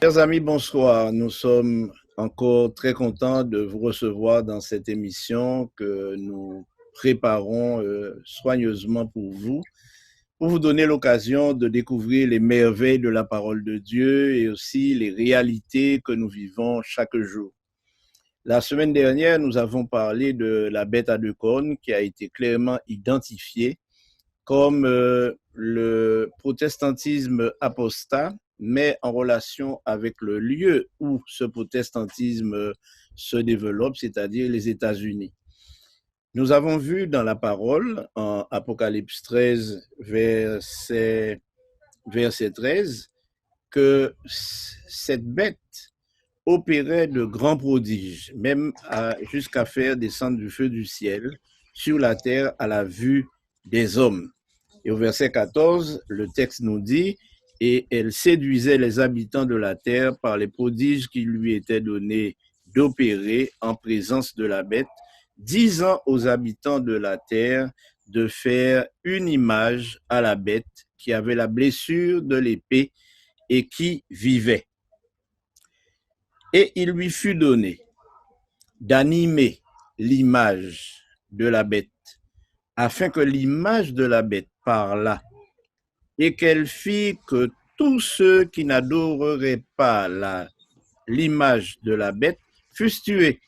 Chers amis, bonsoir. Nous sommes encore très contents de vous recevoir dans cette émission que nous préparons soigneusement pour vous donner l'occasion de découvrir les merveilles de la parole de Dieu et aussi les réalités que nous vivons chaque jour. La semaine dernière, nous avons parlé de la bête à deux cornes qui a été clairement identifiée comme le protestantisme apostat, mais en relation avec le lieu où ce protestantisme se développe, c'est-à-dire les États-Unis. Nous avons vu dans la parole, en Apocalypse 13, verset 13, que cette bête opérait de grands prodiges, même jusqu'à faire descendre du feu du ciel sur la terre à la vue des hommes. Et au verset 14, le texte nous dit « Et elle séduisait les habitants de la terre par les prodiges qui lui étaient donnés d'opérer en présence de la bête, disant aux habitants de la terre de faire une image à la bête qui avait la blessure de l'épée et qui vivait. Et il lui fut donné d'animer l'image de la bête, afin que l'image de la bête parlât, et qu'elle fit que tous ceux qui n'adoreraient pas l'image de la bête fussent tués.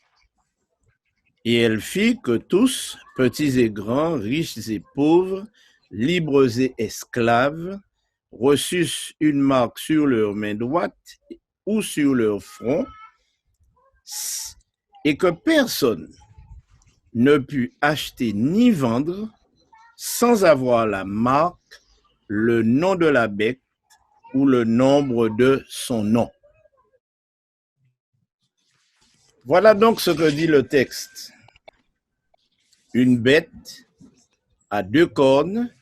Et elle fit que tous, petits et grands, riches et pauvres, libres et esclaves, reçussent une marque sur leur main droite ou sur leur front, et que personne ne put acheter ni vendre sans avoir la marque, le nom de la bête ou le nombre de son nom. Voilà donc ce que dit le texte. Une bête à deux cornes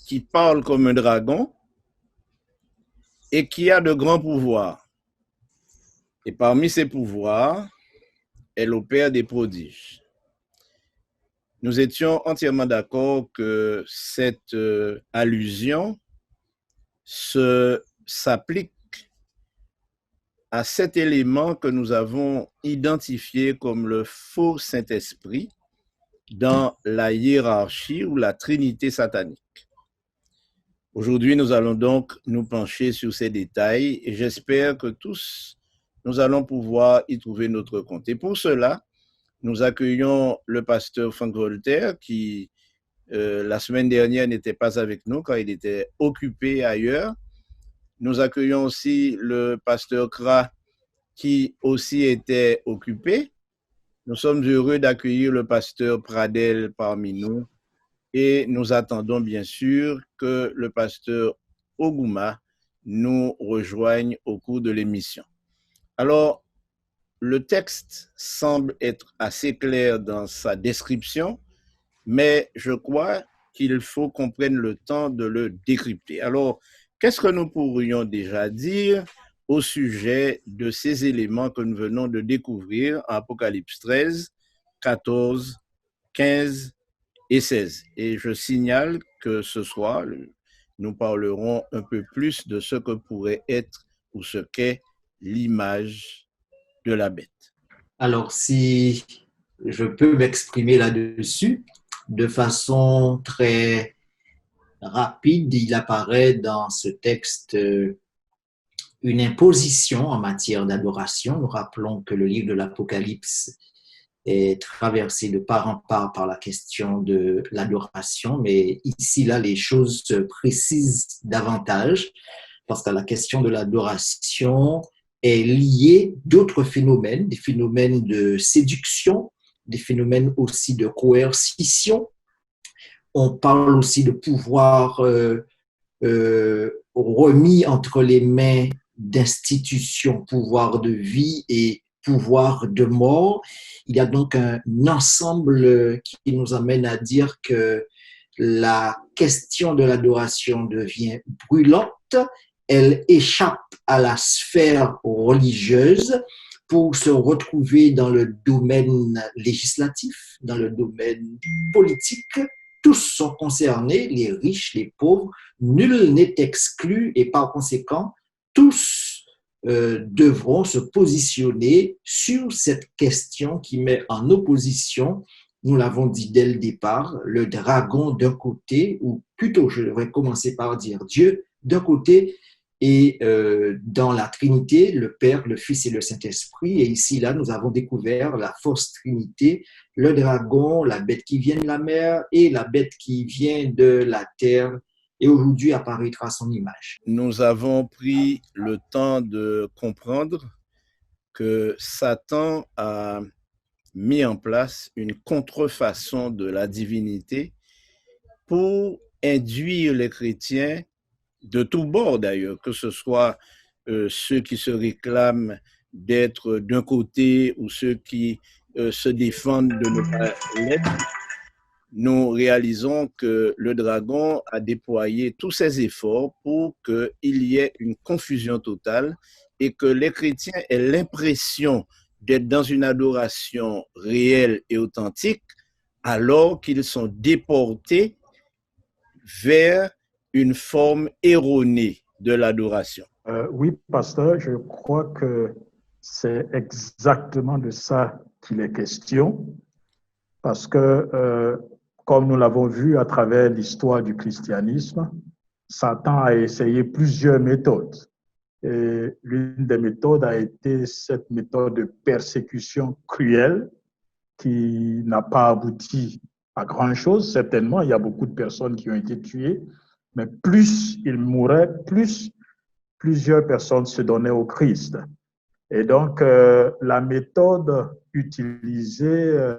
qui parle comme un dragon et qui a de grands pouvoirs. Et parmi ses pouvoirs, elle opère des prodiges. Nous étions entièrement d'accord que cette allusion s'applique à cet élément que nous avons identifié comme le faux Saint-Esprit dans la hiérarchie ou la Trinité satanique. Aujourd'hui, nous allons donc nous pencher sur ces détails et j'espère que tous, nous allons pouvoir y trouver notre compte. Et pour cela, nous accueillons le pasteur Franck Voltaire qui, la semaine dernière, n'était pas avec nous car il était occupé ailleurs. Nous accueillons aussi le pasteur Kra qui aussi était occupé. Nous sommes heureux d'accueillir le pasteur Pradel parmi nous et nous attendons bien sûr que le pasteur Oguma nous rejoigne au cours de l'émission. Alors, le texte semble être assez clair dans sa description, mais je crois qu'il faut qu'on prenne le temps de le décrypter. Alors, qu'est-ce que nous pourrions déjà dire au sujet de ces éléments que nous venons de découvrir en Apocalypse 13, 14, 15 et 16? Et je signale que ce soir, nous parlerons un peu plus de ce que pourrait être ou ce qu'est l'image de la bête. Alors, si je peux m'exprimer là-dessus, de façon très rapide, il apparaît dans ce texte une imposition en matière d'adoration. Nous rappelons que le livre de l'Apocalypse est traversé de part en part par la question de l'adoration, mais ici, là, les choses se précisent davantage parce que la question de l'adoration est liée d'autres phénomènes, des phénomènes de séduction, des phénomènes aussi de coercition. On parle aussi de pouvoir remis entre les mains d'institutions, pouvoir de vie et pouvoir de mort. Il y a donc un ensemble qui nous amène à dire que la question de l'adoration devient brûlante, elle échappe à la sphère religieuse pour se retrouver dans le domaine législatif, dans le domaine politique, tous sont concernés, les riches, les pauvres, nul n'est exclu et par conséquent, tous devront se positionner sur cette question qui met en opposition, nous l'avons dit dès le départ, le dragon d'un côté, ou plutôt je devrais commencer par dire Dieu d'un côté, et dans la Trinité, le Père, le Fils et le Saint-Esprit. Et ici, là, nous avons découvert la fausse Trinité, le dragon, la bête qui vient de la mer et la bête qui vient de la terre, et aujourd'hui apparaîtra son image. Nous avons pris le temps de comprendre que Satan a mis en place une contrefaçon de la divinité pour induire les chrétiens de tous bords d'ailleurs, que ce soit ceux qui se réclament d'être d'un côté ou ceux qui se défendent de ne pas l'être. Nous réalisons que le dragon a déployé tous ses efforts pour qu'il y ait une confusion totale et que les chrétiens aient l'impression d'être dans une adoration réelle et authentique alors qu'ils sont déportés vers une forme erronée de l'adoration. Oui, pasteur, je crois que c'est exactement de ça qu'il est question, parce que, comme nous l'avons vu à travers l'histoire du christianisme, Satan a essayé plusieurs méthodes. Et l'une des méthodes a été cette méthode de persécution cruelle qui n'a pas abouti à grand-chose. Certainement, il y a beaucoup de personnes qui ont été tuées, mais plus ils mouraient, plus plusieurs personnes se donnaient au Christ. Et donc, la méthode utilisée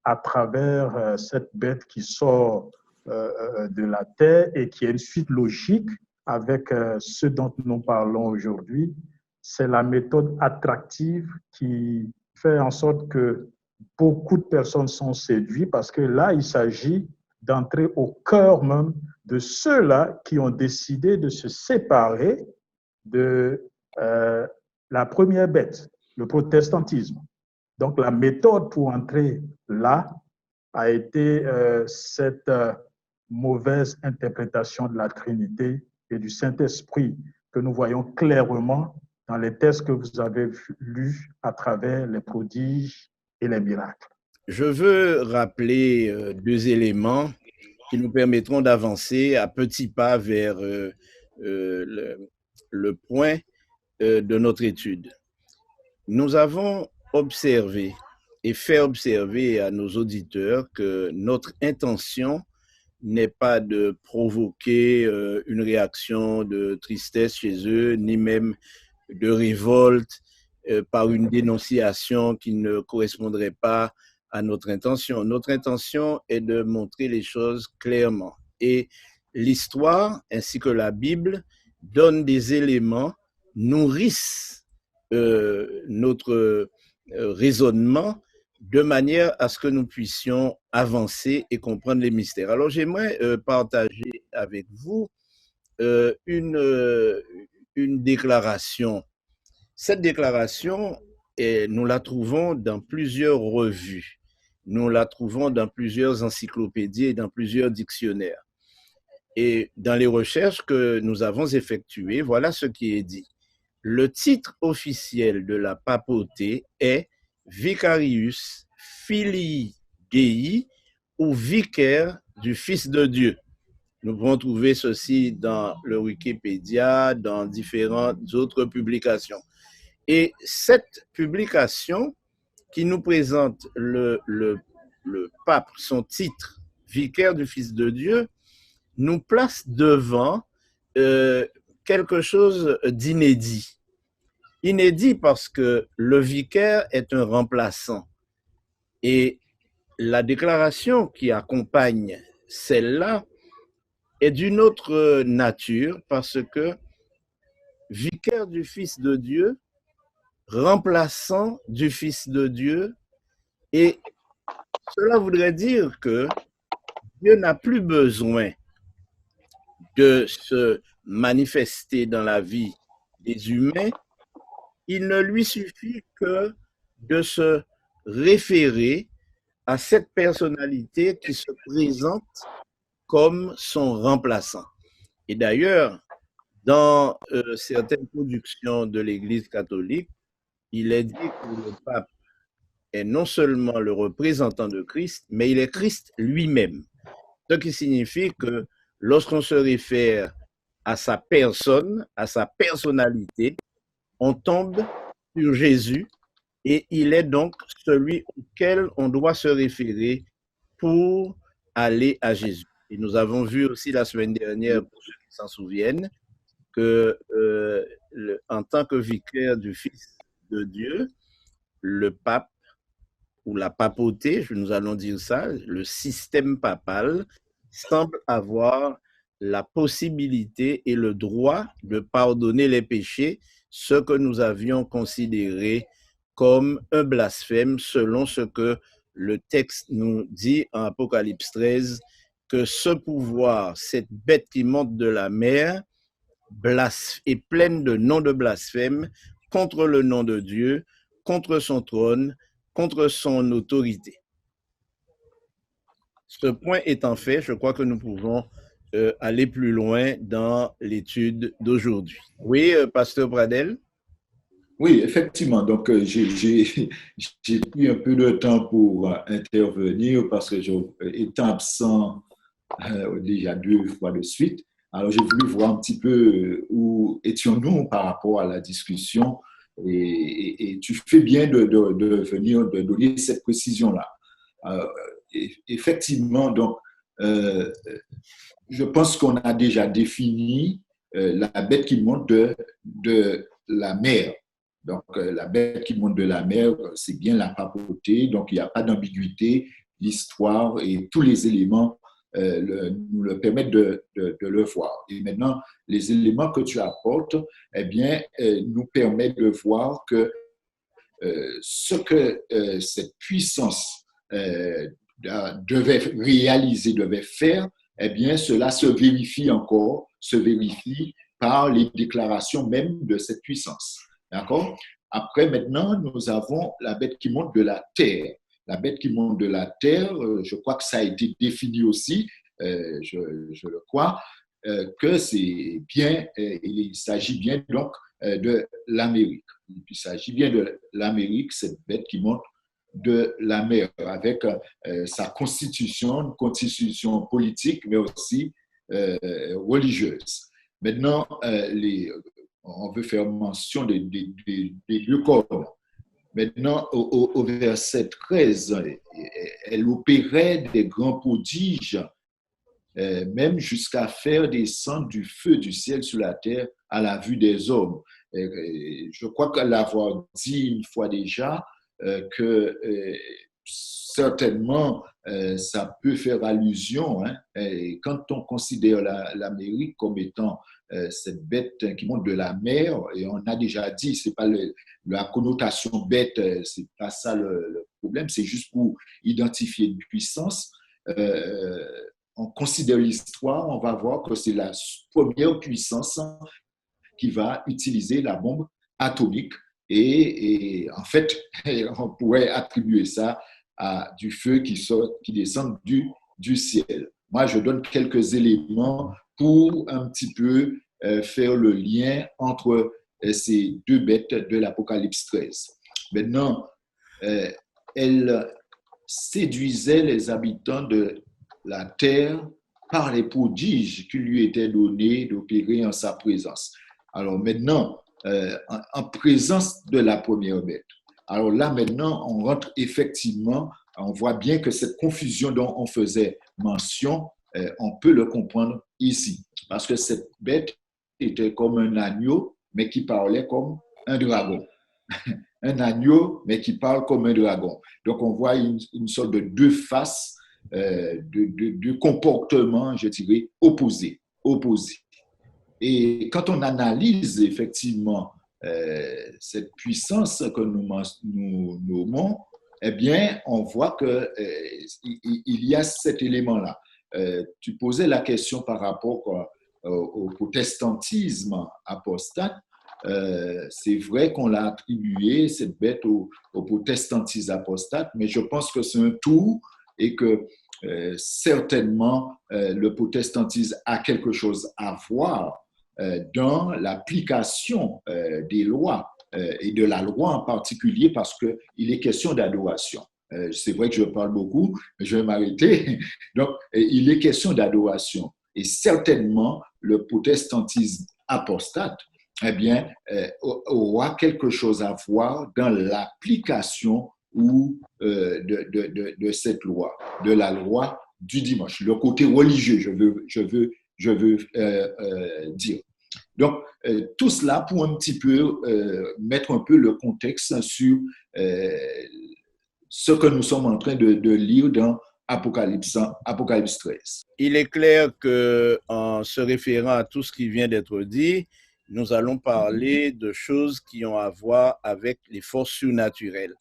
à travers cette bête qui sort de la terre et qui a une suite logique avec ce dont nous parlons aujourd'hui, c'est la méthode attractive qui fait en sorte que beaucoup de personnes sont séduites parce que là, il s'agit d'entrer au cœur même de ceux-là qui ont décidé de se séparer de la première bête, le protestantisme. Donc, la méthode pour entrer là a été cette mauvaise interprétation de la Trinité et du Saint-Esprit que nous voyons clairement dans les textes que vous avez lus à travers les prodiges et les miracles. Je veux rappeler deux éléments qui nous permettront d'avancer à petits pas vers le point de notre étude. Nous avons observé et fait observer à nos auditeurs que notre intention n'est pas de provoquer une réaction de tristesse chez eux, ni même de révolte par une dénonciation qui ne correspondrait pas à notre intention. Notre intention est de montrer les choses clairement. Et l'histoire ainsi que la Bible donnent des éléments, nourrissent notre raisonnement de manière à ce que nous puissions avancer et comprendre les mystères. Alors j'aimerais partager avec vous une déclaration. Cette déclaration, nous la trouvons dans plusieurs revues, nous la trouvons dans plusieurs encyclopédies et dans plusieurs dictionnaires. Et dans les recherches que nous avons effectuées, voilà ce qui est dit. Le titre officiel de la papauté est Vicarius Filii Dei ou vicaire du Fils de Dieu. Nous pouvons trouver ceci dans le Wikipédia, dans différentes autres publications. Et cette publication qui nous présente le pape, son titre, vicaire du Fils de Dieu, nous place devant quelque chose d'inédit. Inédit parce que le vicaire est un remplaçant. Et la déclaration qui accompagne celle-là est d'une autre nature parce que vicaire du Fils de Dieu, remplaçant du Fils de Dieu, et cela voudrait dire que Dieu n'a plus besoin de se manifester dans la vie des humains, il ne lui suffit que de se référer à cette personnalité qui se présente comme son remplaçant. Et d'ailleurs, dans certaines productions de l'Église catholique, il est dit que le pape est non seulement le représentant de Christ, mais il est Christ lui-même. Ce qui signifie que lorsqu'on se réfère à sa personne, à sa personnalité, on tombe sur Jésus et il est donc celui auquel on doit se référer pour aller à Jésus. Et nous avons vu aussi la semaine dernière, pour ceux qui s'en souviennent, que en tant que vicaire du Fils de Dieu, le pape ou la papauté, nous allons dire ça, le système papal semble avoir la possibilité et le droit de pardonner les péchés, ce que nous avions considéré comme un blasphème selon ce que le texte nous dit en Apocalypse 13, que ce pouvoir, cette bête qui monte de la mer, est pleine de noms de blasphème contre le nom de Dieu, contre son trône, contre son autorité. Ce point étant fait, je crois que nous pouvons aller plus loin dans l'étude d'aujourd'hui. Oui, Pasteur Pradel? Oui, effectivement. Donc, j'ai pris un peu de temps pour intervenir parce que étant absent déjà 2 fois de suite, alors j'ai voulu voir un petit peu où étions-nous par rapport à la discussion et tu fais bien de venir de donner cette précision-là. Effectivement, donc, je pense qu'on a déjà défini la bête qui monte de la mer. Donc, la bête qui monte de la mer, c'est bien la papauté, donc il n'y a pas d'ambiguïté, l'histoire et tous les éléments nous le permettent de le voir. Et maintenant, les éléments que tu apportes, eh bien, nous permettent de voir que ce que cette puissance devait réaliser, devait faire, eh bien, cela se vérifie encore, se vérifie par les déclarations même de cette puissance. D'accord? Après, maintenant, nous avons la bête qui monte de la terre. La bête qui monte de la terre, je crois que ça a été défini aussi, je le crois, que c'est bien, il s'agit bien donc de l'Amérique. Il s'agit bien de l'Amérique, cette bête qui monte de la mer, avec sa constitution, une constitution politique, mais aussi religieuse. Maintenant, on veut faire mention des 2 corps. Maintenant, au verset 13, elle opérait des grands prodiges, même jusqu'à faire descendre du feu du ciel sur la terre à la vue des hommes. Je crois qu'elle l'avoir dit une fois déjà, que certainement ça peut faire allusion, hein, et quand on considère l'Amérique comme étant cette bête qui monte de la mer, et on a déjà dit, c'est pas la connotation bête, c'est pas ça le problème, c'est juste pour identifier une puissance. On considère l'histoire, on va voir que c'est la première puissance qui va utiliser la bombe atomique. Et en fait, on pourrait attribuer ça à du feu qui descend du ciel. Moi, je donne quelques éléments pour un petit peu faire le lien entre ces 2 bêtes de l'Apocalypse 13. Maintenant, elle séduisait les habitants de la terre par les prodiges qui lui étaient donnés d'opérer en sa présence. Alors maintenant, en présence de la première bête. Alors là, maintenant, on rentre effectivement, on voit bien que cette confusion dont on faisait mention, on peut le comprendre ici. Parce que cette bête était comme un agneau, mais qui parlait comme un dragon. Un agneau, mais qui parle comme un dragon. Donc, on voit une sorte de 2 faces de comportements, je dirais, opposés. Et quand on analyse effectivement cette puissance que nous nommons, eh bien, on voit qu'il y a cet élément-là. Tu posais la question par rapport au protestantisme apostate. c'est vrai qu'on l'a attribué, cette bête, au protestantisme apostate, mais je pense que c'est un tout et que certainement le protestantisme a quelque chose à voir dans l'application des lois et de la loi en particulier parce qu'il est question d'adoration. C'est vrai que je parle beaucoup, mais je vais m'arrêter. Donc, il est question d'adoration. Et certainement, le protestantisme apostate, eh bien, aura quelque chose à voir dans l'application de cette loi, de la loi du dimanche. Le côté religieux, je veux dire. Donc, tout cela pour un petit peu mettre un peu le contexte sur ce que nous sommes en train de lire dans Apocalypse 13. Il est clair qu'en se référant à tout ce qui vient d'être dit, nous allons parler de choses qui ont à voir avec les forces surnaturelles.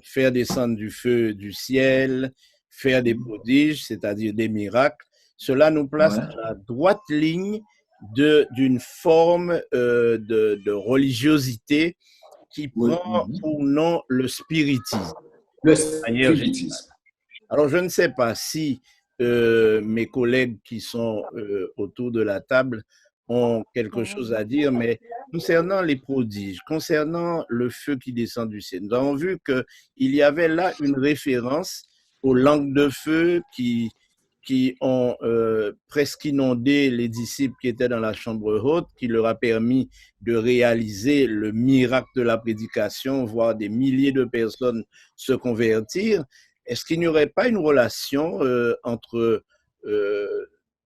Faire descendre du feu du ciel, faire des prodiges, c'est-à-dire des miracles. Cela nous place à la droite ligne d'une forme de religiosité qui prend pour nom le spiritisme. Le spiritisme. Alors, je ne sais pas si mes collègues qui sont autour de la table ont quelque chose à dire, mais concernant les prodiges, concernant le feu qui descend du ciel, nous avons vu qu'il y avait là une référence aux langues de feu qui ont presque inondé les disciples qui étaient dans la chambre haute, qui leur a permis de réaliser le miracle de la prédication, voir des milliers de personnes se convertir. Est-ce qu'il n'y aurait pas une relation entre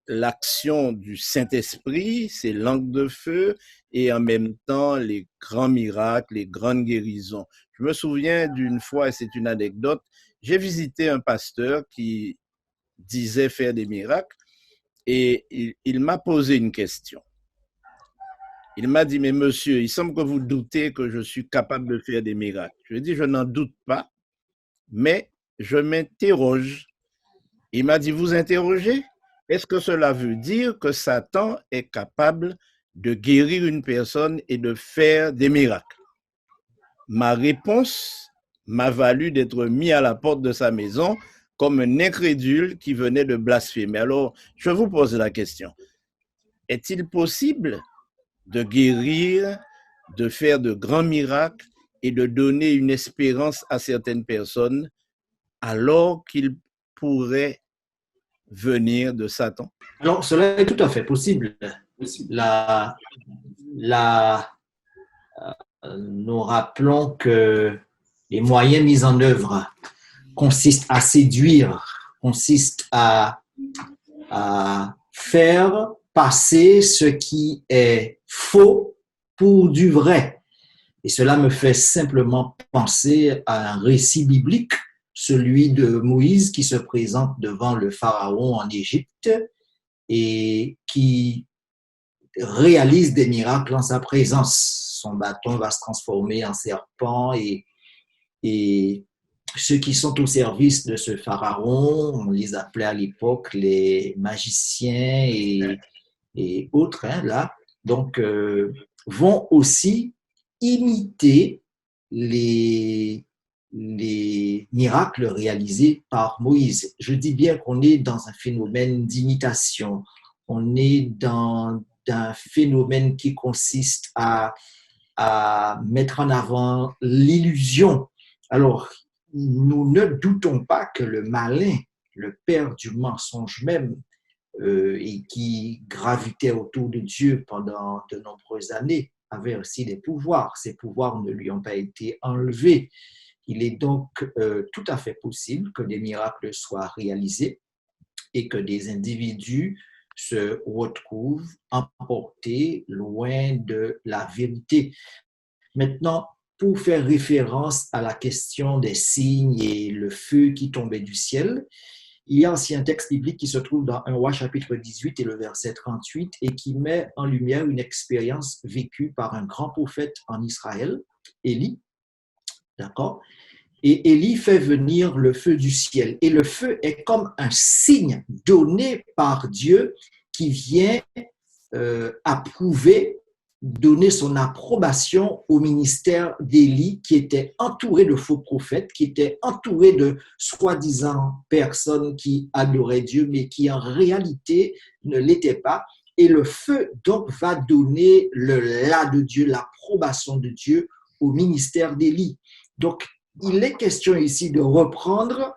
l'action du Saint-Esprit, ces langues de feu, et en même temps les grands miracles, les grandes guérisons? Je me souviens d'une fois, et c'est une anecdote, j'ai visité un pasteur qui disait faire des miracles et il m'a posé une question. Il m'a dit, mais monsieur, il semble que vous doutez que je suis capable de faire des miracles. Je lui ai dit, je n'en doute pas, mais je m'interroge. Il m'a dit, vous interrogez? Est-ce que cela veut dire que Satan est capable de guérir une personne et de faire des miracles? Ma réponse m'a valu d'être mis à la porte de sa maison comme un incrédule qui venait de blasphémer. Alors, je vous pose la question. Est-il possible de guérir, de faire de grands miracles et de donner une espérance à certaines personnes alors qu'ils pourraient venir de Satan? Alors, cela est tout à fait possible. Nous rappelons que les moyens mis en œuvre consistent à séduire, consistent à faire passer ce qui est faux pour du vrai. Et cela me fait simplement penser à un récit biblique, celui de Moïse qui se présente devant le pharaon en Égypte et qui réalise des miracles en sa présence. Son bâton va se transformer en serpent et ceux qui sont au service de ce pharaon, on les appelait à l'époque les magiciens et autres, là, donc vont aussi imiter les miracles réalisés par Moïse. Je dis bien qu'on est dans un phénomène d'imitation, on est dans un phénomène qui consiste à mettre en avant l'illusion. Alors, nous ne doutons pas que le malin, le père du mensonge même, et qui gravitait autour de Dieu pendant de nombreuses années, avait aussi des pouvoirs. Ces pouvoirs ne lui ont pas été enlevés. Il est donc tout à fait possible que des miracles soient réalisés et que des individus se retrouvent emportés loin de la vérité. Maintenant, pour faire référence à la question des signes et le feu qui tombait du ciel, il y a aussi un texte biblique qui se trouve dans 1 Roi chapitre 18 et le verset 38 et qui met en lumière une expérience vécue par un grand prophète en Israël, Élie. D'accord? Et Élie fait venir le feu du ciel. Et le feu est comme un signe donné par Dieu qui vient approuver donné son approbation au ministère d'Élie, qui était entouré de faux prophètes, qui était entouré de soi-disant personnes qui adoraient Dieu, mais qui en réalité ne l'étaient pas. Et le feu, donc, va donner le la de Dieu, l'approbation de Dieu au ministère d'Élie. Donc, il est question ici de reprendre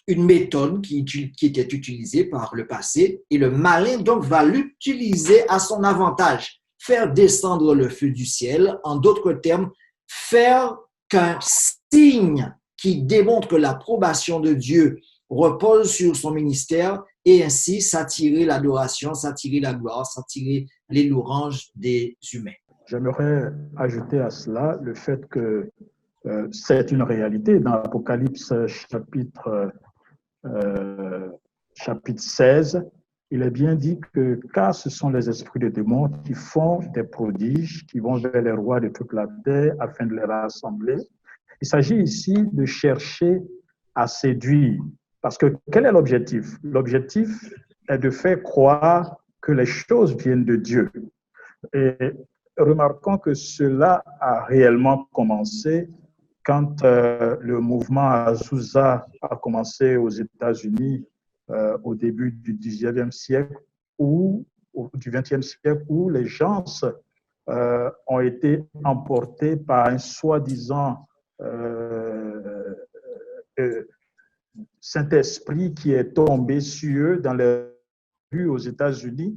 une méthode qui était utilisée par le passé et le malin donc va l'utiliser à son avantage, faire descendre le feu du ciel, en d'autres termes, faire qu'un signe qui démontre que l'approbation de Dieu repose sur son ministère et ainsi s'attirer l'adoration, s'attirer la gloire, s'attirer les louanges des humains. J'aimerais ajouter à cela le fait que c'est une réalité dans l'Apocalypse chapitre 16, il est bien dit que car ce sont les esprits de démons qui font des prodiges, qui vont vers les rois de toute la terre afin de les rassembler. Il s'agit ici de chercher à séduire. Parce que quel est l'objectif? L'objectif est de faire croire que les choses viennent de Dieu. Et remarquons que cela a réellement commencé quand le mouvement Azusa a commencé aux États-Unis au début du 19e siècle ou du 20e siècle, où les gens ont été emportés par un soi-disant Saint-Esprit qui est tombé sur eux dans les rues aux États-Unis.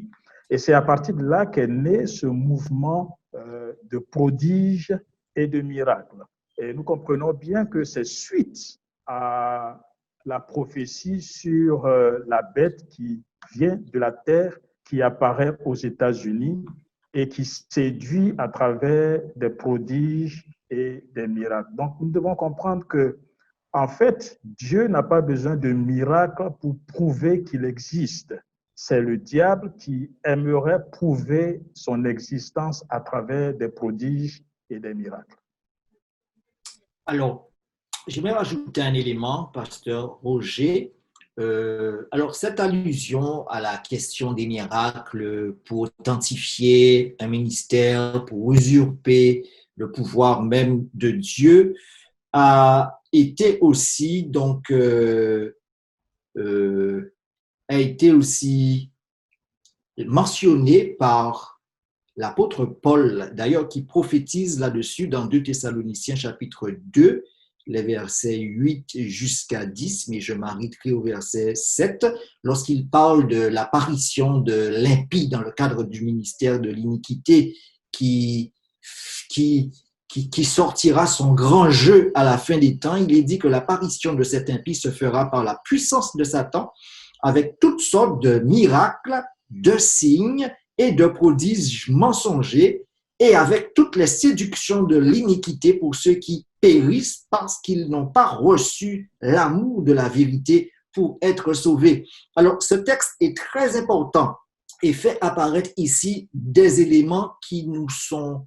Et c'est à partir de là qu'est né ce mouvement de prodiges et de miracles. Et nous comprenons bien que c'est suite à la prophétie sur la bête qui vient de la terre, qui apparaît aux États-Unis et qui séduit à travers des prodiges et des miracles. Donc, nous devons comprendre que, en fait, Dieu n'a pas besoin de miracles pour prouver qu'il existe. C'est le diable qui aimerait prouver son existence à travers des prodiges et des miracles. Alors, j'aimerais rajouter un élément, pasteur Roger. Alors, cette allusion à la question des miracles pour authentifier un ministère, pour usurper le pouvoir même de Dieu, a été aussi mentionné par l'apôtre Paul, d'ailleurs, qui prophétise là-dessus dans 2 Thessaloniciens chapitre 2, les versets 8 jusqu'à 10, mais je m'arrêterai au verset 7, lorsqu'il parle de l'apparition de l'impie dans le cadre du ministère de l'iniquité qui sortira son grand jeu à la fin des temps. Il est dit que l'apparition de cet impie se fera par la puissance de Satan, avec toutes sortes de miracles, de signes et de prodiges mensongers, et avec toutes les séductions de l'iniquité pour ceux qui périssent parce qu'ils n'ont pas reçu l'amour de la vérité pour être sauvés. Alors, ce texte est très important et fait apparaître ici des éléments qui nous sont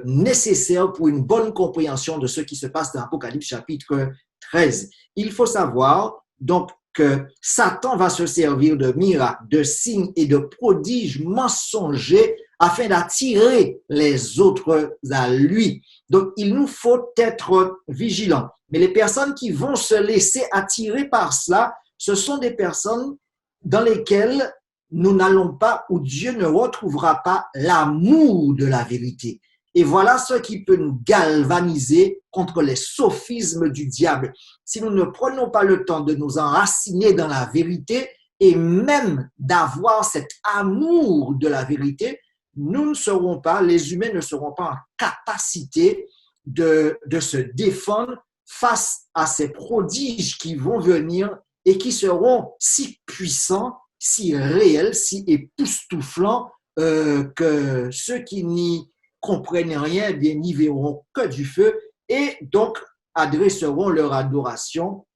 nécessaires pour une bonne compréhension de ce qui se passe dans Apocalypse chapitre 13. Il faut savoir donc que Satan va se servir de miracles, de signes et de prodiges mensongers afin d'attirer les autres à lui. Donc, il nous faut être vigilants. Mais les personnes qui vont se laisser attirer par cela, ce sont des personnes dans lesquelles nous n'allons pas, où Dieu ne retrouvera pas l'amour de la vérité. Et voilà ce qui peut nous galvaniser contre les sophismes du diable. Si nous ne prenons pas le temps de nous enraciner dans la vérité et même d'avoir cet amour de la vérité, nous ne serons pas, les humains ne seront pas en capacité de se défendre face à ces prodiges qui vont venir et qui seront si puissants, si réels, si époustouflants que ceux qui n'y comprennent rien, eh bien, n'y verront que du feu et donc adresseront leur adoration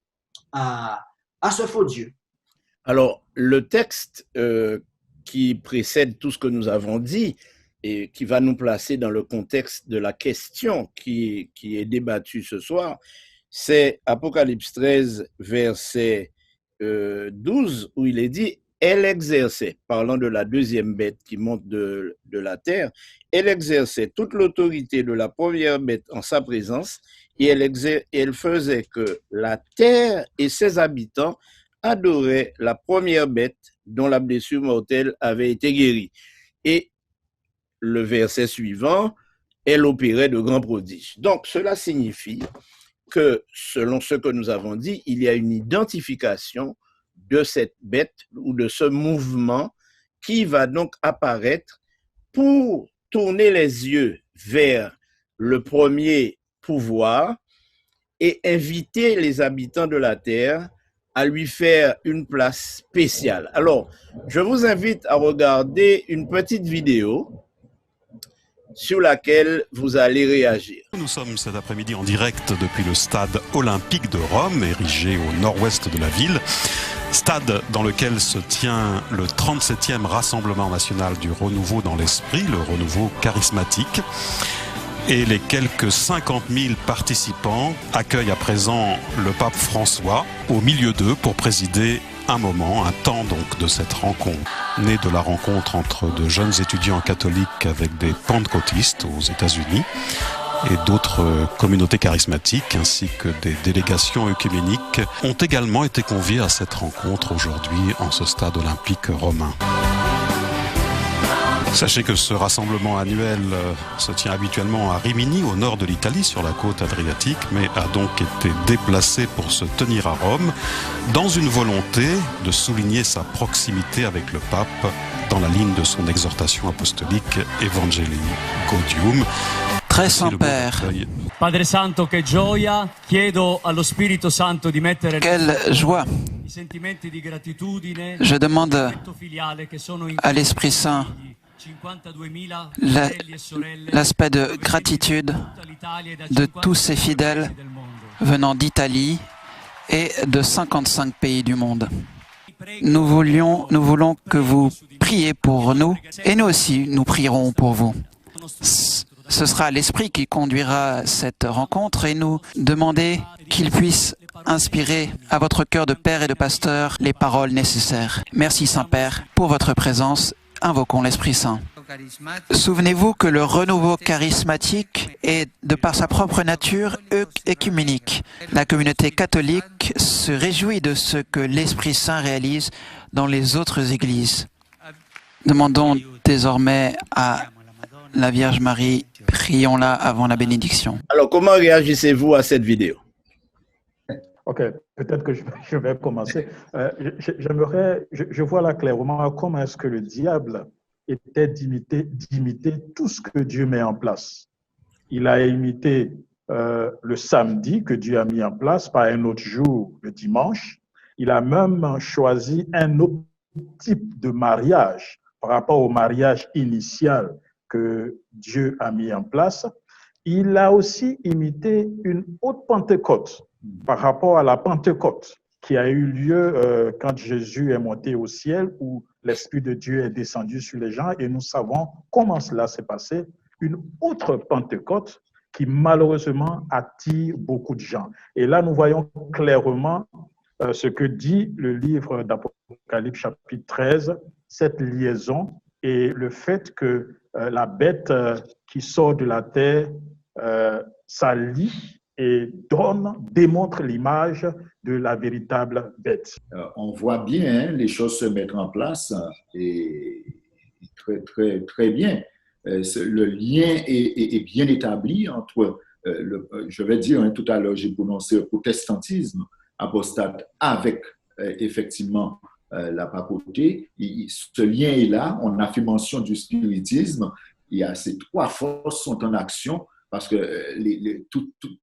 à ce faux Dieu. Alors, le texte qui précède tout ce que nous avons dit et qui va nous placer dans le contexte de la question qui est débattue ce soir, c'est Apocalypse 13, verset 12, où il est dit « elle exerçait, parlant de la deuxième bête qui monte de la terre, elle exerçait toute l'autorité de la première bête en sa présence et elle faisait que la terre et ses habitants adoraient la première bête dont la blessure mortelle avait été guérie. Et le verset suivant, elle opérait de grands prodiges. Donc, cela signifie que, selon ce que nous avons dit, il y a une identification de cette bête ou de ce mouvement qui va donc apparaître pour tourner les yeux vers le premier pouvoir et inviter les habitants de la terre à lui faire une place spéciale. Alors, je vous invite à regarder une petite vidéo sur laquelle vous allez réagir. Nous sommes cet après-midi en direct depuis le stade olympique de Rome, érigé au nord-ouest de la ville. Stade dans lequel se tient le 37e Rassemblement national du renouveau dans l'esprit, le renouveau charismatique. Et les quelques 50 000 participants accueillent à présent le pape François au milieu d'eux pour présider un moment, un temps donc de cette rencontre, née de la rencontre entre de jeunes étudiants catholiques avec des pentecôtistes aux États-Unis et d'autres communautés charismatiques ainsi que des délégations œcuméniques ont également été conviés à cette rencontre aujourd'hui en ce stade olympique romain. Sachez que ce rassemblement annuel se tient habituellement à Rimini, au nord de l'Italie, sur la côte adriatique, mais a donc été déplacé pour se tenir à Rome, dans une volonté de souligner sa proximité avec le pape, dans la ligne de son exhortation apostolique Evangelii Gaudium. Très Saint-Père, Padre Santo, che gioia, chiedo allo Spirito Santo di mettere quelle joie! i sentimenti di gratitudine, Je demande l'affetto filiale che sono in à l'Esprit Saint 52.000 La- fratelli e sorelle l'aspect de gratitude tutta l'Italia e da de 50 tous ces fidèles del mondo. venant d'Italie et de 55 pays du monde. Nous voulons que vous priez pour nous et nous aussi, nous prierons pour vous. Ce sera l'Esprit qui conduira cette rencontre et nous demander qu'il puisse inspirer à votre cœur de père et de pasteur les paroles nécessaires. Merci Saint-Père pour votre présence. Invoquons l'Esprit Saint. Souvenez-vous que le renouveau charismatique est, de par sa propre nature, œcuménique. La communauté catholique se réjouit de ce que l'Esprit Saint réalise dans les autres églises. Demandons désormais à la Vierge Marie, prions-la avant la bénédiction. Alors, comment réagissez-vous à cette vidéo? Ok, peut-être que je vais commencer. Je vois là clairement comment est-ce que le diable était d'imiter tout ce que Dieu met en place. Il a imité le samedi que Dieu a mis en place par un autre jour, le dimanche. Il a même choisi un autre type de mariage par rapport au mariage initial que Dieu a mis en place. Il a aussi imité une autre Pentecôte par rapport à la Pentecôte qui a eu lieu quand Jésus est monté au ciel, où l'Esprit de Dieu est descendu sur les gens, et nous savons comment cela s'est passé. Une autre Pentecôte qui malheureusement attire beaucoup de gens. Et là, nous voyons clairement ce que dit le livre d'Apocalypse chapitre 13, cette liaison et le fait que la bête qui sort de la terre s'allie et démontre l'image de la véritable bête. On voit bien les choses se mettre en place et très bien. Le lien est bien établi entre, je vais dire, tout à l'heure, j'ai prononcé le protestantisme apostate avec effectivement la papauté. Ce lien est là. On a fait mention du spiritisme. Il y a ces trois forces sont en action parce que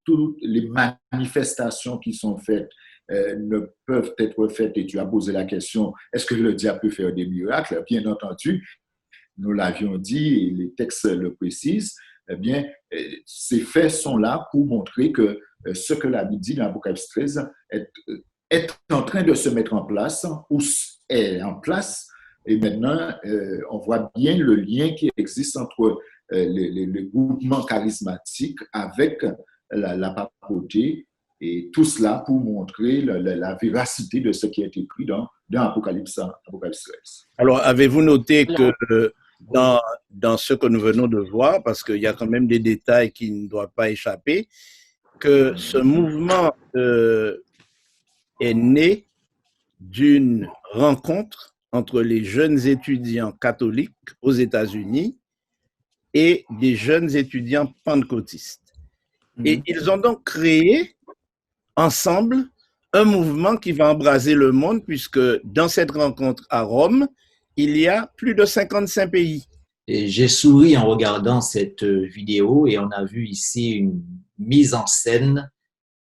toutes les manifestations qui sont faites ne peuvent être faites. Et tu as posé la question, est-ce que le diable peut faire des miracles? Bien entendu, nous l'avions dit, et les textes le précisent, eh bien, ces faits sont là pour montrer que ce que la Bible dit dans l'Apocalypse 13 est en train de se mettre en place ou est en place. Et maintenant, on voit bien le lien qui existe entre les groupements charismatiques avec la papauté Et tout cela pour montrer la véracité de ce qui est écrit dans Apocalypse 13. Alors, avez-vous noté que dans ce que nous venons de voir, parce qu'il y a quand même des détails qui ne doivent pas échapper, que ce mouvement est né d'une rencontre entre les jeunes étudiants catholiques aux États-Unis et des jeunes étudiants pentecôtistes. Et ils ont donc créé ensemble un mouvement qui va embraser le monde, puisque dans cette rencontre à Rome, il y a plus de 55 pays. Et j'ai souri en regardant cette vidéo et on a vu ici une mise en scène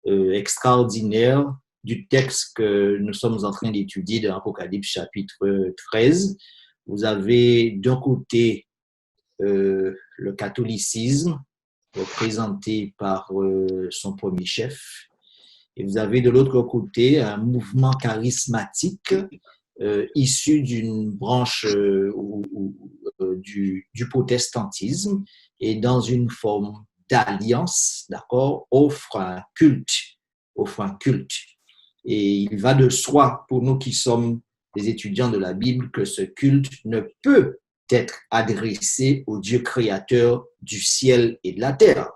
extraordinaire du texte que nous sommes en train d'étudier dans Apocalypse chapitre 13. Vous avez d'un côté le catholicisme représenté par son premier chef, et vous avez de l'autre côté un mouvement charismatique issu d'une branche du protestantisme et dans une forme d'alliance, d'accord, offre un culte. Et il va de soi pour nous qui sommes des étudiants de la Bible que ce culte ne peut être adressé au Dieu créateur du ciel et de la terre.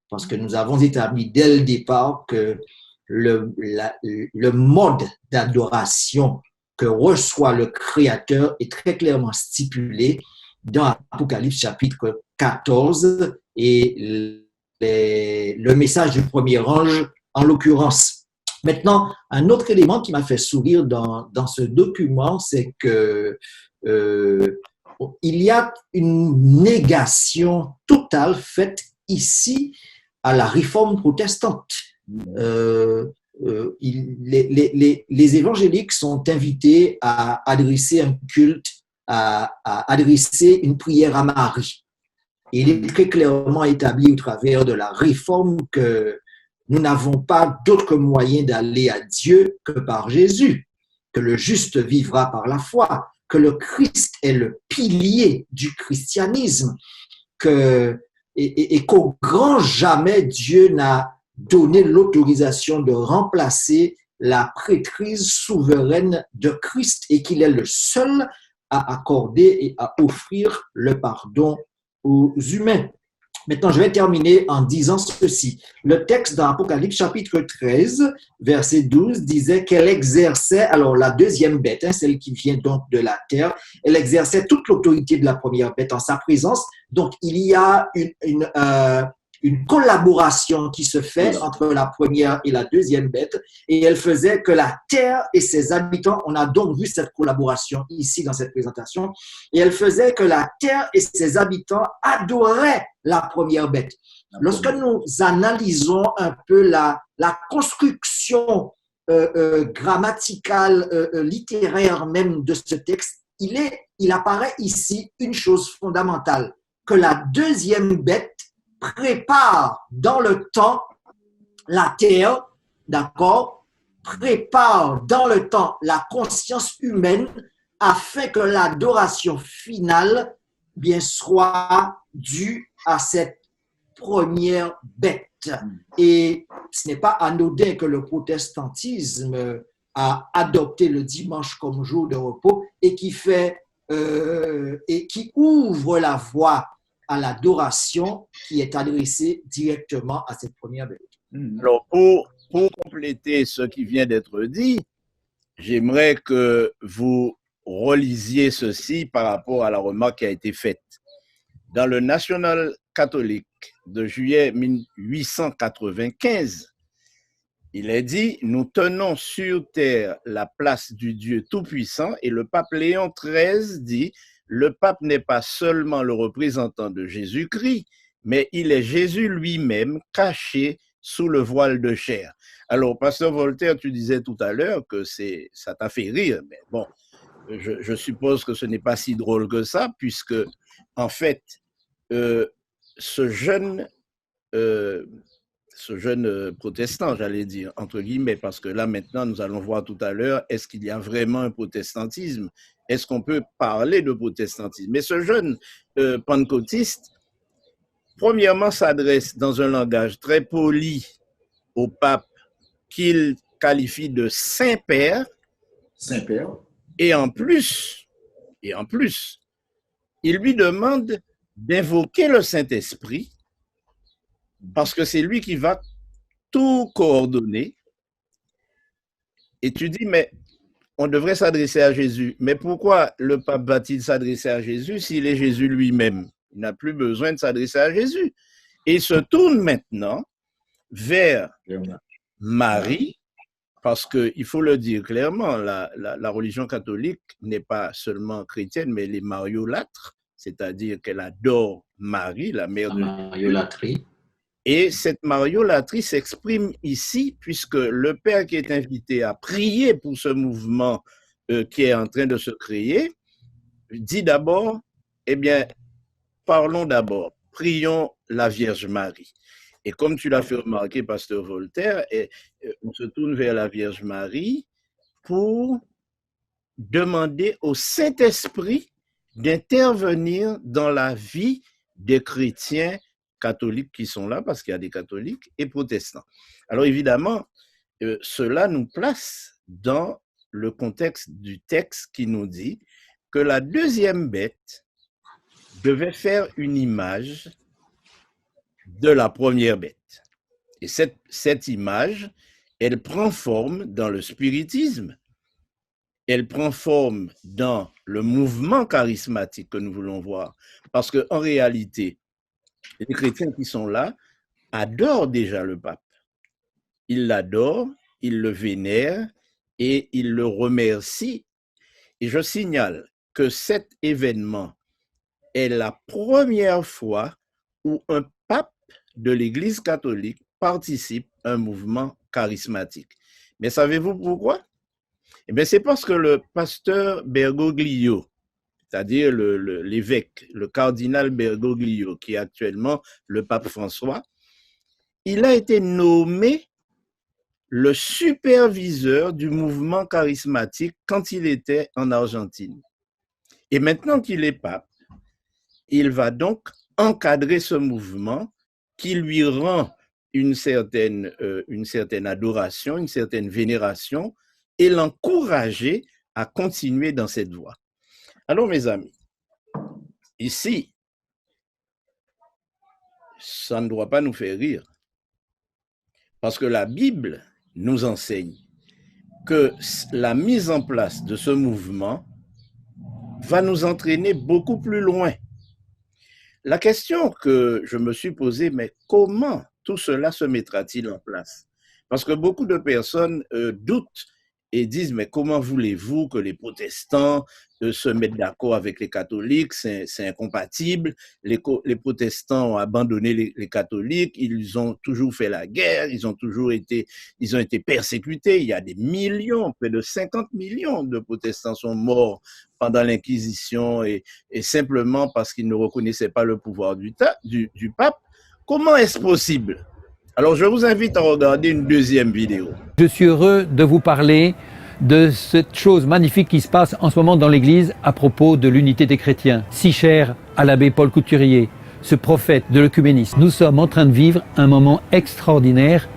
Parce que nous avons établi dès le départ que le mode d'adoration que reçoit le Créateur est très clairement stipulé dans Apocalypse chapitre 14 et le message du premier ange en l'occurrence. Maintenant, un autre élément qui m'a fait sourire dans ce document, c'est que il y a une négation totale faite ici à la réforme protestante. Les évangéliques sont invités à adresser un culte, à adresser une prière à Marie. Il est très clairement établi au travers de la réforme que nous n'avons pas d'autre moyen d'aller à Dieu que par Jésus, que le juste vivra par la foi, que le Christ est le pilier du christianisme, et qu'au grand jamais Dieu n'a donné l'autorisation de remplacer la prêtrise souveraine de Christ et qu'il est le seul à accorder et à offrir le pardon aux humains. Maintenant, je vais terminer en disant ceci. Le texte dans Apocalypse chapitre 13, verset 12, disait qu'elle exerçait, alors la deuxième bête, celle qui vient donc de la terre, elle exerçait toute l'autorité de la première bête en sa présence. Donc, il y a une collaboration qui se fait entre la première et la deuxième bête, et elle faisait que la terre et ses habitants, on a donc vu cette collaboration ici dans cette présentation, et elle faisait que la terre et ses habitants adoraient la première bête. Lorsque nous analysons un peu la construction grammaticale, littéraire même de ce texte, il apparaît ici une chose fondamentale, que la deuxième bête prépare dans le temps la terre, d'accord, prépare dans le temps la conscience humaine afin que l'adoration finale bien soit due à cette première bête. Et ce n'est pas anodin que le protestantisme a adopté le dimanche comme jour de repos et qui ouvre la voie à l'adoration qui est adressée directement à cette première bête. Alors, pour compléter ce qui vient d'être dit, j'aimerais que vous relisiez ceci par rapport à la remarque qui a été faite. Dans le National catholique de juillet 1895, il est dit « Nous tenons sur terre la place du Dieu Tout-Puissant » et le pape Léon XIII dit « Le pape n'est pas seulement le représentant de Jésus-Christ, mais il est Jésus lui-même caché sous le voile de chair. » Alors, pasteur Voltaire, tu disais tout à l'heure que ça t'a fait rire, mais bon, je suppose que ce n'est pas si drôle que ça, puisque, en fait, ce jeune protestant, j'allais dire, entre guillemets, parce que là, maintenant, nous allons voir tout à l'heure, est-ce qu'il y a vraiment un protestantisme? Est-ce qu'on peut parler de protestantisme? Mais ce jeune pentecôtiste, premièrement, s'adresse dans un langage très poli au pape qu'il qualifie de Saint-Père. Saint-Père. Et en plus, il lui demande d'invoquer le Saint-Esprit parce que c'est lui qui va tout coordonner. Et tu dis, mais on devrait s'adresser à Jésus. Mais pourquoi le pape va-t-il s'adresser à Jésus s'il est Jésus lui-même? Il n'a plus besoin de s'adresser à Jésus. Et il se tourne maintenant vers Marie, parce qu'il faut le dire clairement, la religion catholique n'est pas seulement chrétienne, mais elle est mariolâtre, c'est-à-dire qu'elle adore Marie, la mère de Mariolatrie. Et cette mariolatrie s'exprime ici, puisque le Père qui est invité à prier pour ce mouvement qui est en train de se créer, dit d'abord, eh bien, parlons d'abord, prions la Vierge Marie. Et comme tu l'as fait remarquer, Pasteur Voltaire, on se tourne vers la Vierge Marie pour demander au Saint-Esprit d'intervenir dans la vie des chrétiens catholiques qui sont là, parce qu'il y a des catholiques et protestants. Alors évidemment, cela nous place dans le contexte du texte qui nous dit que la deuxième bête devait faire une image de la première bête. Et cette image, elle prend forme dans le spiritisme, elle prend forme dans le mouvement charismatique que nous voulons voir, parce qu'en réalité, les chrétiens qui sont là adorent déjà le pape. Ils l'adorent, ils le vénèrent et ils le remercient. Et je signale que cet événement est la première fois où un pape de l'Église catholique participe à un mouvement charismatique. Mais savez-vous pourquoi? Eh bien, c'est parce que le pasteur Bergoglio, c'est-à-dire l'évêque, le cardinal Bergoglio, qui est actuellement le pape François, il a été nommé le superviseur du mouvement charismatique quand il était en Argentine. Et maintenant qu'il est pape, il va donc encadrer ce mouvement qui lui rend une certaine adoration, une certaine vénération, et l'encourager à continuer dans cette voie. Alors, mes amis, ici, ça ne doit pas nous faire rire, parce que la Bible nous enseigne que la mise en place de ce mouvement va nous entraîner beaucoup plus loin. La question que je me suis posée, mais comment tout cela se mettra-t-il en place? Parce que beaucoup de personnes doutent et disent, mais comment voulez-vous que les protestants se mettent d'accord avec les catholiques? C'est incompatible. Les protestants ont abandonné les catholiques, ils ont toujours fait la guerre, ils ont été persécutés. Il y a des millions, près de 50 millions de protestants sont morts pendant l'Inquisition et simplement parce qu'ils ne reconnaissaient pas le pouvoir du pape. Comment est-ce possible? Alors, je vous invite à regarder une deuxième vidéo. Je suis heureux de vous parler de cette chose magnifique qui se passe en ce moment dans l'Église à propos de l'unité des chrétiens, si cher à l'abbé Paul Couturier, ce prophète de l'œcuménisme. Nous sommes en train de vivre un moment extraordinaire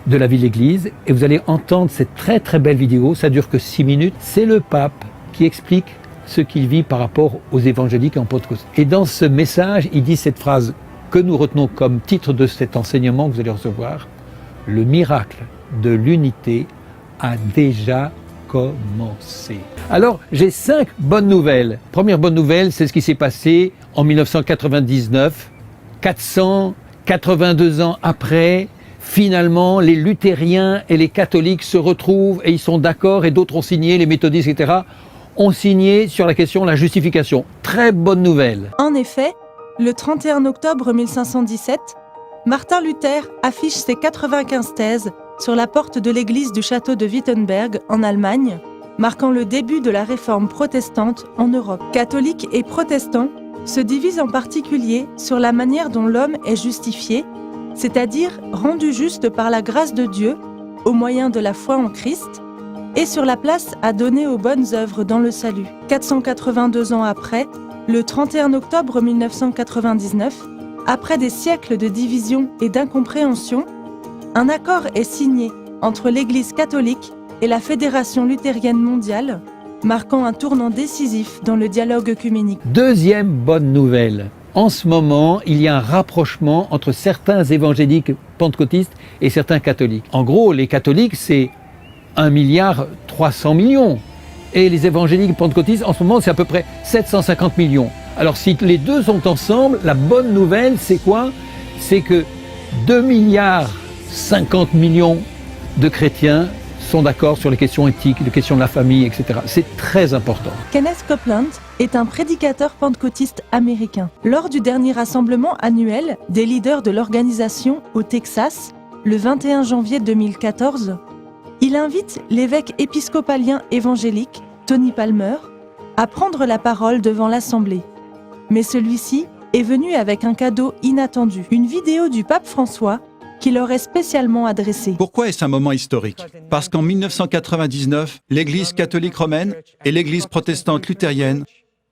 de la vie de l'Église et vous allez entendre cette très très belle vidéo, ça dure que 6 minutes. C'est le pape qui explique ce qu'il vit par rapport aux évangéliques en Pentecôte. Et dans ce message, il dit cette phrase que nous retenons comme titre de cet enseignement que vous allez recevoir: le miracle de l'unité a déjà commencé. Alors, j'ai 5 bonnes nouvelles. Première bonne nouvelle, c'est ce qui s'est passé en 1999, 482 ans après. Finalement, les luthériens et les catholiques se retrouvent et ils sont d'accord, et d'autres ont signé, les méthodistes, etc., ont signé sur la question de la justification. Très bonne nouvelle. En effet, le 31 octobre 1517, Martin Luther affiche ses 95 thèses sur la porte de l'église du château de Wittenberg en Allemagne, marquant le début de la réforme protestante en Europe. Catholiques et protestants se divisent en particulier sur la manière dont l'homme est justifié, c'est-à-dire rendu juste par la grâce de Dieu au moyen de la foi en Christ, et sur la place à donner aux bonnes œuvres dans le salut. 482 ans après, le 31 octobre 1999, après des siècles de division et d'incompréhension, un accord est signé entre l'Église catholique et la Fédération luthérienne mondiale, marquant un tournant décisif dans le dialogue œcuménique. Deuxième bonne nouvelle. En ce moment, il y a un rapprochement entre certains évangéliques pentecôtistes et certains catholiques. En gros, les catholiques, c'est 1,3 milliard et les évangéliques pentecôtistes, en ce moment, c'est à peu près 750 millions. Alors si les deux sont ensemble, la bonne nouvelle, c'est quoi? C'est que 2,50 milliards de chrétiens sont d'accord sur les questions éthiques, les questions de la famille, etc. C'est très important. Kenneth Copeland est un prédicateur pentecôtiste américain. Lors du dernier rassemblement annuel des leaders de l'organisation au Texas, le 21 janvier 2014, il invite l'évêque épiscopalien évangélique, Tony Palmer, à prendre la parole devant l'Assemblée. Mais celui-ci est venu avec un cadeau inattendu, une vidéo du pape François qui leur est spécialement adressée. Pourquoi est-ce un moment historique? Parce qu'en 1999, l'Église catholique romaine et l'Église protestante luthérienne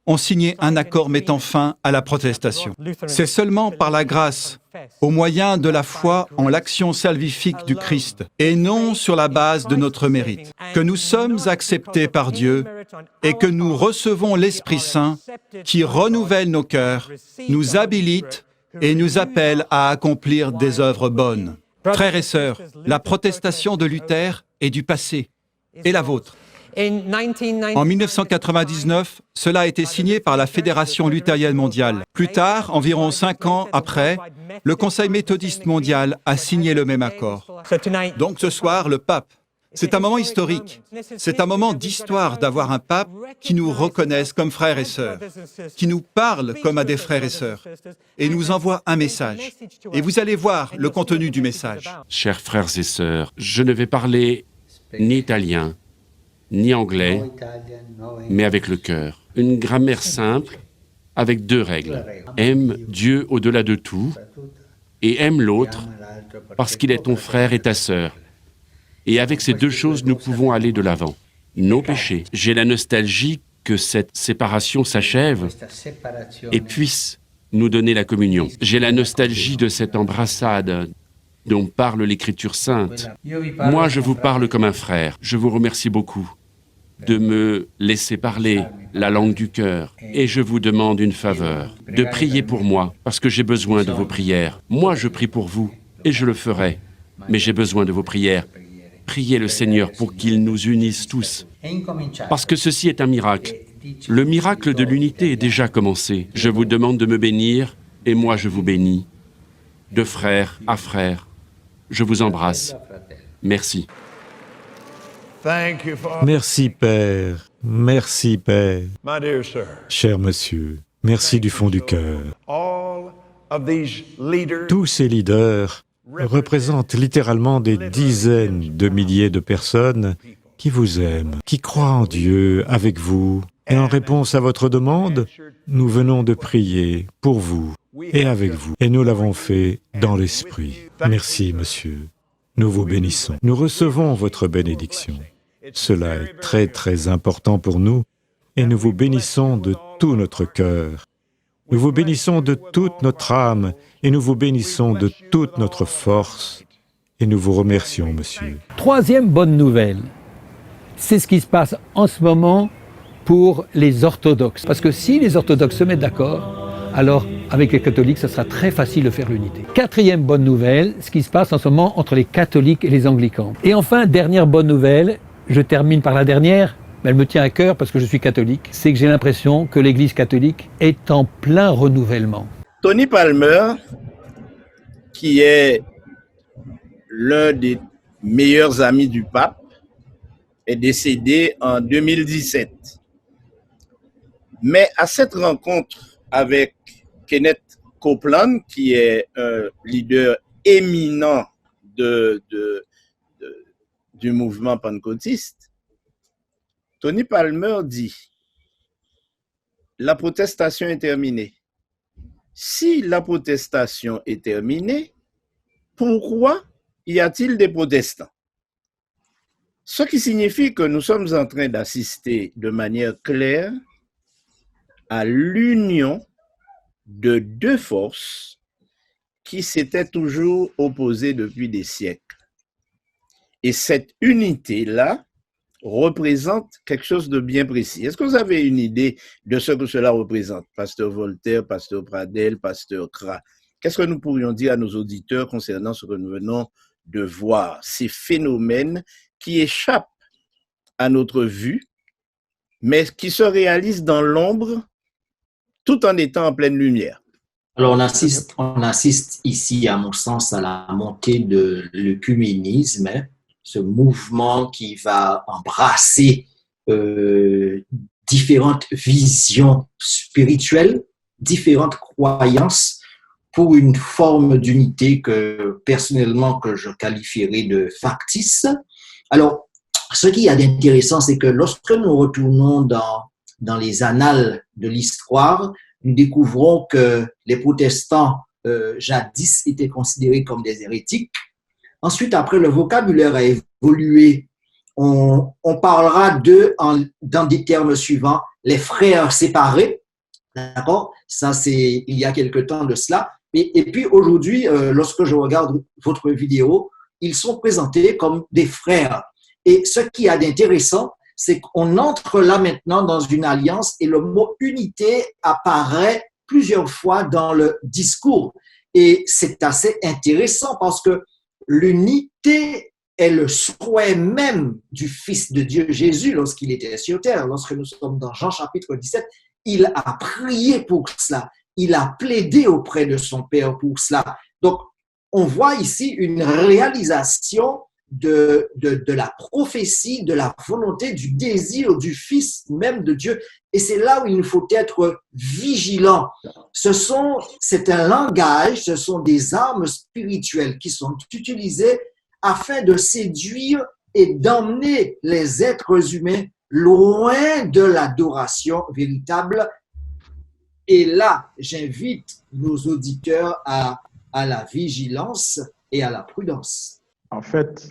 ont signé un accord mettant fin à la protestation. C'est seulement par la grâce, au moyen de la foi en l'action salvifique du Christ, et non sur la base de notre mérite, que nous sommes acceptés par Dieu et que nous recevons l'Esprit Saint qui renouvelle nos cœurs, nous habilite et nous appelle à accomplir des œuvres bonnes. Frères et sœurs, la protestation de Luther est du passé, et la vôtre. En 1999, cela a été signé par la Fédération luthérienne mondiale. Plus tard, environ 5 ans après, le Conseil méthodiste mondial a signé le même accord. Donc ce soir, le pape. C'est un moment historique. C'est un moment d'histoire d'avoir un pape qui nous reconnaisse comme frères et sœurs, qui nous parle comme à des frères et sœurs, et nous envoie un message. Et vous allez voir le contenu du message. Chers frères et sœurs, je ne vais parler ni italien, ni anglais, mais avec le cœur. Une grammaire simple, avec 2 règles. Aime Dieu au-delà de tout, et aime l'autre, parce qu'il est ton frère et ta sœur. Et avec ces 2 choses, nous pouvons aller de l'avant. Nos péchés. J'ai la nostalgie que cette séparation s'achève et puisse nous donner la communion. J'ai la nostalgie de cette embrassade dont parle l'Écriture sainte. Moi, je vous parle comme un frère. Je vous remercie beaucoup de me laisser parler la langue du cœur. Et je vous demande une faveur, de prier pour moi, parce que j'ai besoin de vos prières. Moi, je prie pour vous, et je le ferai, mais j'ai besoin de vos prières. Priez le Seigneur pour qu'il nous unisse tous, parce que ceci est un miracle. Le miracle de l'unité est déjà commencé. Je vous demande de me bénir, et moi je vous bénis. De frère à frère, je vous embrasse. Merci. Merci, Père. Merci, Père. Cher monsieur, merci du fond du cœur. Tous ces leaders représentent littéralement des dizaines de milliers de personnes qui vous aiment, qui croient en Dieu avec vous. Et en réponse à votre demande, nous venons de prier pour vous et avec vous. Et nous l'avons fait dans l'Esprit. Merci, monsieur. Nous vous bénissons. Nous recevons votre bénédiction. Cela est très, très important pour nous et nous vous bénissons de tout notre cœur. Nous vous bénissons de toute notre âme et nous vous bénissons de toute notre force et nous vous remercions, monsieur. Troisième bonne nouvelle, c'est ce qui se passe en ce moment pour les orthodoxes. Parce que si les orthodoxes se mettent d'accord, alors avec les catholiques, ça sera très facile de faire l'unité. Quatrième bonne nouvelle, ce qui se passe en ce moment entre les catholiques et les anglicans. Et enfin, dernière bonne nouvelle, je termine par la dernière, mais elle me tient à cœur parce que je suis catholique, c'est que j'ai l'impression que l'Église catholique est en plein renouvellement. Tony Palmer, qui est l'un des meilleurs amis du pape, est décédé en 2017. Mais à cette rencontre avec Kenneth Copeland, qui est un leader éminent du mouvement pentecôtiste, Tony Palmer dit « La protestation est terminée. Si la protestation est terminée, pourquoi y a-t-il des protestants ?» Ce qui signifie que nous sommes en train d'assister de manière claire à l'union de 2 forces qui s'étaient toujours opposées depuis des siècles. Et cette unité-là représente quelque chose de bien précis. Est-ce que vous avez une idée de ce que cela représente? Pasteur Voltaire, Pasteur Pradel, Pasteur Kra. Qu'est-ce que nous pourrions dire à nos auditeurs concernant ce que nous venons de voir, ces phénomènes qui échappent à notre vue, mais qui se réalisent dans l'ombre tout en étant en pleine lumière? Alors, on assiste ici, à mon sens, à la montée de l'œcuménisme, hein, ce mouvement qui va embrasser différentes visions spirituelles, différentes croyances pour une forme d'unité que personnellement que je qualifierais de factice. Alors, ce qu'il y a d'intéressant, c'est que lorsque nous retournons dans les annales de l'histoire, nous découvrons que les protestants jadis étaient considérés comme des hérétiques. Ensuite, après, le vocabulaire a évolué. On parlera d'eux dans des termes suivants, les frères séparés. D'accord? Ça, c'est il y a quelque temps de cela. Et puis aujourd'hui, lorsque je regarde votre vidéo, ils sont présentés comme des frères. Et ce qui a d'intéressant, c'est qu'on entre là maintenant dans une alliance et le mot unité apparaît plusieurs fois dans le discours. Et c'est assez intéressant parce que l'unité est le souhait même du Fils de Dieu Jésus lorsqu'il était sur terre. Lorsque nous sommes dans Jean chapitre 17, il a prié pour cela. Il a plaidé auprès de son Père pour cela. Donc, on voit ici une réalisation de la prophétie, de la volonté, du désir du Fils même de Dieu. Et c'est là où il nous faut être vigilants. C'est un langage, ce sont des armes spirituelles qui sont utilisées afin de séduire et d'emmener les êtres humains loin de l'adoration véritable. Et là, j'invite nos auditeurs à la vigilance et à la prudence. En fait,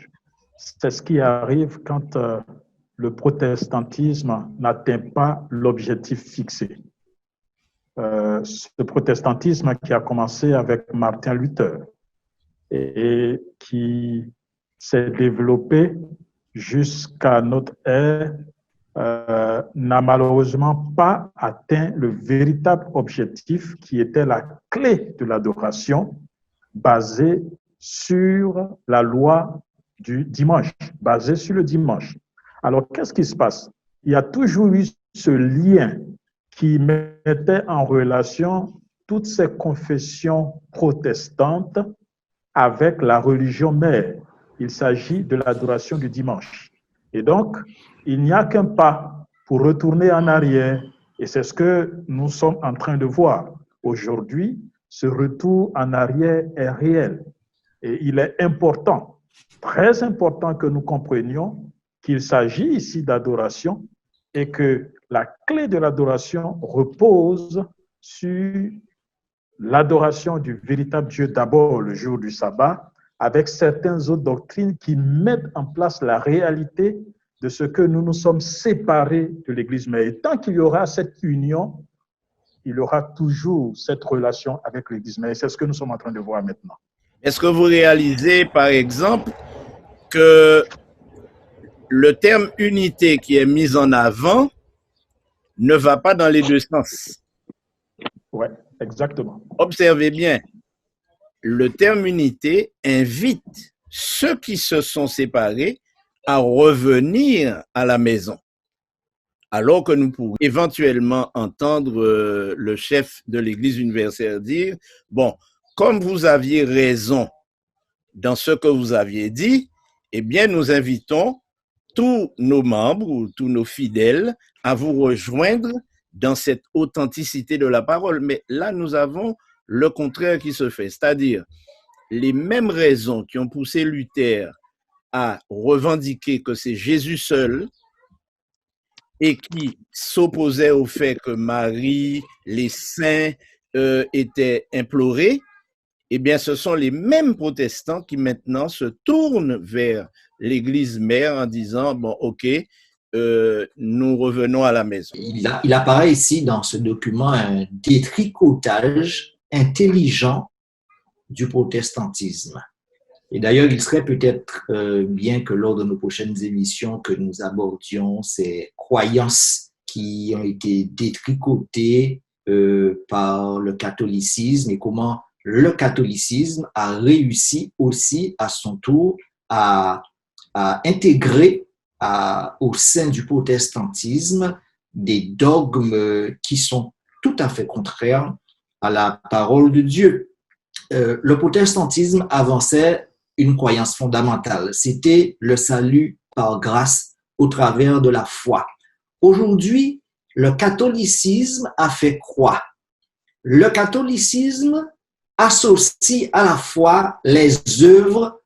c'est ce qui arrive quand le protestantisme n'atteint pas l'objectif fixé. Ce protestantisme qui a commencé avec Martin Luther et qui s'est développé jusqu'à notre ère n'a malheureusement pas atteint le véritable objectif qui était la clé de l'adoration basée sur la loi du dimanche, basée sur le dimanche. Alors, qu'est-ce qui se passe? Il y a toujours eu ce lien qui mettait en relation toutes ces confessions protestantes avec la religion mère. Il s'agit de l'adoration du dimanche. Et donc, il n'y a qu'un pas pour retourner en arrière. Et c'est ce que nous sommes en train de voir. Aujourd'hui, ce retour en arrière est réel. Et il est important, très important que nous comprenions qu'il s'agit ici d'adoration et que la clé de l'adoration repose sur l'adoration du véritable Dieu d'abord le jour du sabbat, avec certaines autres doctrines qui mettent en place la réalité de ce que nous nous sommes séparés de l'Église. Mais tant qu'il y aura cette union, il y aura toujours cette relation avec l'Église. Mais c'est ce que nous sommes en train de voir maintenant. Est-ce que vous réalisez, par exemple, que le terme unité qui est mis en avant ne va pas dans les deux sens? Oui, exactement. Observez bien, le terme unité invite ceux qui se sont séparés à revenir à la maison. Alors que nous pourrions éventuellement entendre le chef de l'Église universelle dire, bon, comme vous aviez raison dans ce que vous aviez dit, eh bien, nous invitons tous nos membres ou tous nos fidèles à vous rejoindre dans cette authenticité de la parole. Mais là, nous avons le contraire qui se fait, c'est-à-dire les mêmes raisons qui ont poussé Luther à revendiquer que c'est Jésus seul et qui s'opposait au fait que Marie, les saints étaient implorés, eh bien, ce sont les mêmes protestants qui maintenant se tournent vers l'Église mère en disant, bon, ok, nous revenons à la maison. Il apparaît ici dans ce document un détricotage intelligent du protestantisme. Et d'ailleurs, il serait peut-être bien que lors de nos prochaines émissions, que nous abordions ces croyances qui ont été détricotées par le catholicisme et comment le catholicisme a réussi aussi à son tour à intégrer au sein du protestantisme des dogmes qui sont tout à fait contraires à la parole de Dieu. Le protestantisme avançait une croyance fondamentale, c'était le salut par grâce au travers de la foi. Aujourd'hui, le catholicisme a fait quoi? Le catholicisme associe à la fois les œuvres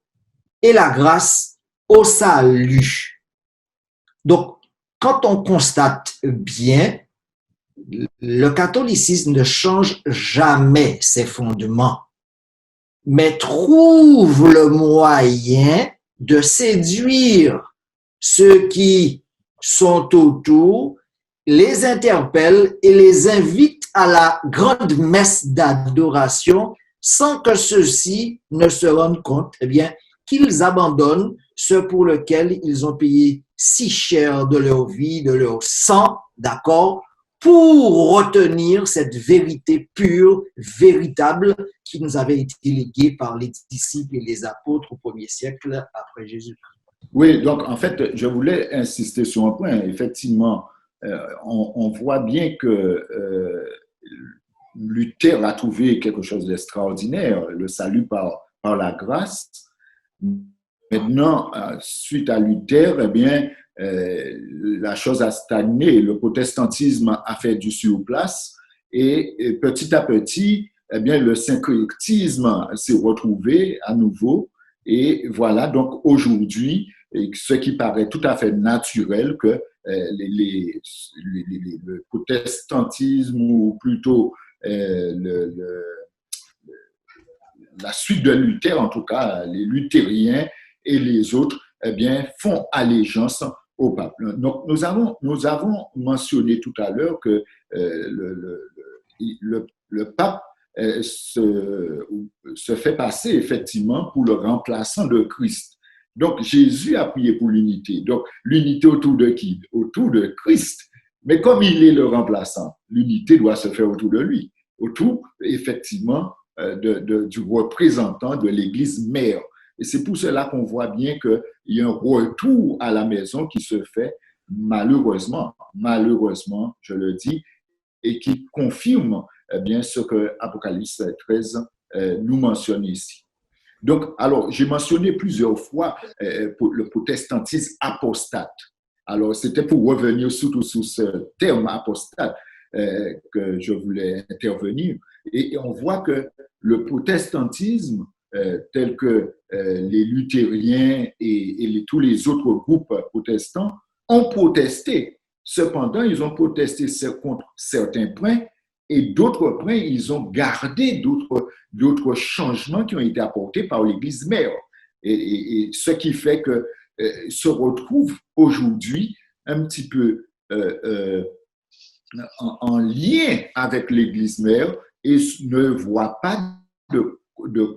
et la grâce au salut. Donc, quand on constate bien, le catholicisme ne change jamais ses fondements, mais trouve le moyen de séduire ceux qui sont autour, les interpelle et les invite à la grande messe d'adoration sans que ceux-ci ne se rendent compte, eh bien, qu'ils abandonnent ce pour lequel ils ont payé si cher de leur vie, de leur sang, d'accord, pour retenir cette vérité pure, véritable, qui nous avait été léguée par les disciples et les apôtres au 1er siècle après Jésus. Oui, donc en fait, je voulais insister sur un point. Effectivement, on voit bien que Luther a trouvé quelque chose d'extraordinaire, le salut par la grâce. Maintenant, suite à Luther, eh bien, la chose a stagné, le protestantisme a fait du surplace et petit à petit, eh bien, le syncrétisme s'est retrouvé à nouveau et voilà, donc aujourd'hui, ce qui paraît tout à fait naturel que le protestantisme ou plutôt la suite de Luther, en tout cas, les luthériens et les autres, eh bien, font allégeance au pape. Donc, nous avons mentionné tout à l'heure que le pape se fait passer effectivement pour le remplaçant de Christ. Donc, Jésus a prié pour l'unité. Donc, l'unité autour de qui? Autour de Christ. Mais comme il est le remplaçant, l'unité doit se faire autour de lui, autour, effectivement, du représentant de l'Église mère. Et c'est pour cela qu'on voit bien qu'il y a un retour à la maison qui se fait malheureusement, je le dis, et qui confirme bien ce que Apocalypse 13 nous mentionne ici. Donc, alors, j'ai mentionné plusieurs fois le protestantisme apostate. Alors, c'était pour revenir surtout sur ce terme apostate que je voulais intervenir. Et on voit que le protestantisme, tel que les luthériens et tous les autres groupes protestants, ont protesté. Cependant, ils ont protesté contre certains points et d'autres points, ils ont gardé d'autres changements qui ont été apportés par l'Église mère. Et ce qui fait que se retrouvent aujourd'hui un petit peu en lien avec l'Église mère et ne voient pas de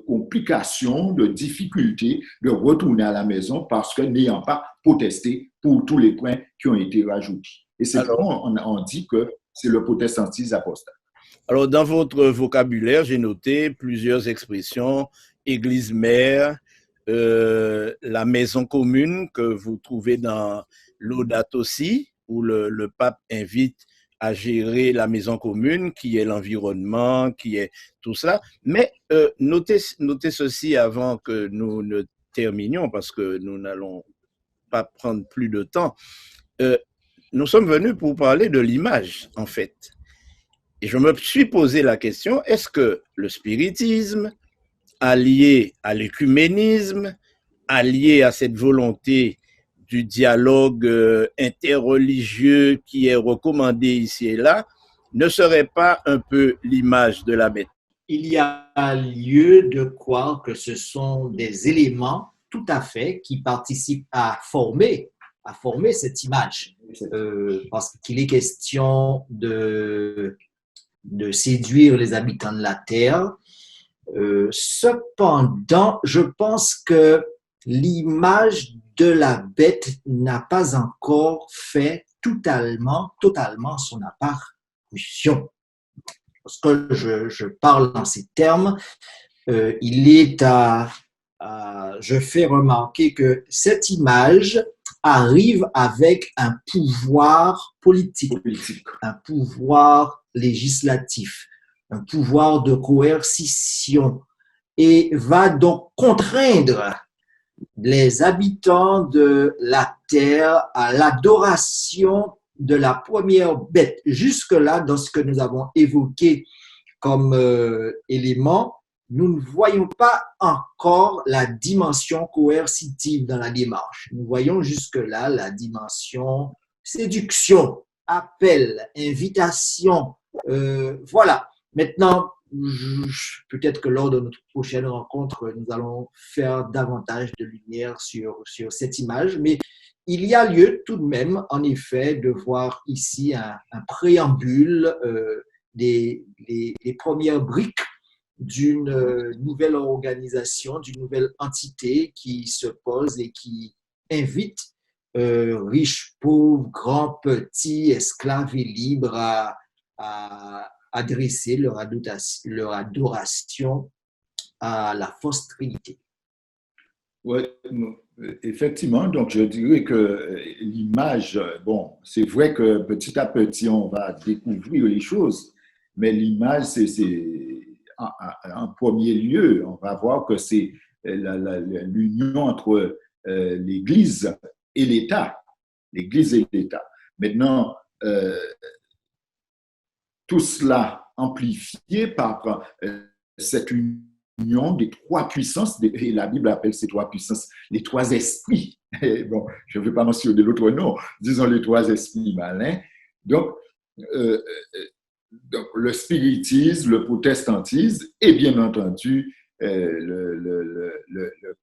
complications, de difficultés de retourner à la maison parce que n'ayant pas protesté pour tous les points qui ont été rajoutés. Et c'est pourquoi on dit que c'est le protestantisme apostat. Alors, dans votre vocabulaire, j'ai noté plusieurs expressions, église mère, la maison commune que vous trouvez dans Laudato Si, où le pape invite à gérer la maison commune, qui est l'environnement, qui est tout ça. Mais notez ceci avant que nous ne terminions, parce que nous n'allons pas prendre plus de temps. Nous sommes venus pour parler de l'image, en fait. Et je me suis posé la question, est-ce que le spiritisme, allié à l'écuménisme, allié à cette volonté du dialogue interreligieux qui est recommandé ici et là, ne serait pas un peu l'image de la bête? Il y a lieu de croire que ce sont des éléments tout à fait qui participent à former cette image. Parce qu'il est question de séduire les habitants de la terre. Cependant, je pense que l'image de la bête n'a pas encore fait totalement son apparition. Lorsque je parle dans ces termes, je fais remarquer que cette image arrive avec un pouvoir politique, un pouvoir législatif, un pouvoir de coercition, et va donc contraindre les habitants de la terre à l'adoration de la première bête. Jusque-là, dans ce que nous avons évoqué comme élément, nous ne voyons pas encore la dimension coercitive dans la démarche. Nous voyons jusque-là la dimension séduction, appel, invitation. Voilà. Maintenant, peut-être que lors de notre prochaine rencontre, nous allons faire davantage de lumière sur cette image, mais il y a lieu tout de même, en effet, de voir ici un préambule des premières briques d'une nouvelle organisation, d'une nouvelle entité qui se pose et qui invite riches, pauvres, grands, petits, esclaves et libres à adresser leur adoration à la fausse Trinité. Oui, effectivement, donc je dirais que l'image, bon, c'est vrai que petit à petit, on va découvrir les choses, mais l'image, c'est en premier lieu, on va voir que c'est l'union entre l'Église et l'État. L'Église et l'État. Maintenant, tout cela amplifié par cette union des trois puissances, et la Bible appelle ces trois puissances les trois esprits. Et bon, je ne vais pas mentionner l'autre nom, disons les trois esprits malins. Donc, le spiritisme, le protestantisme et bien entendu le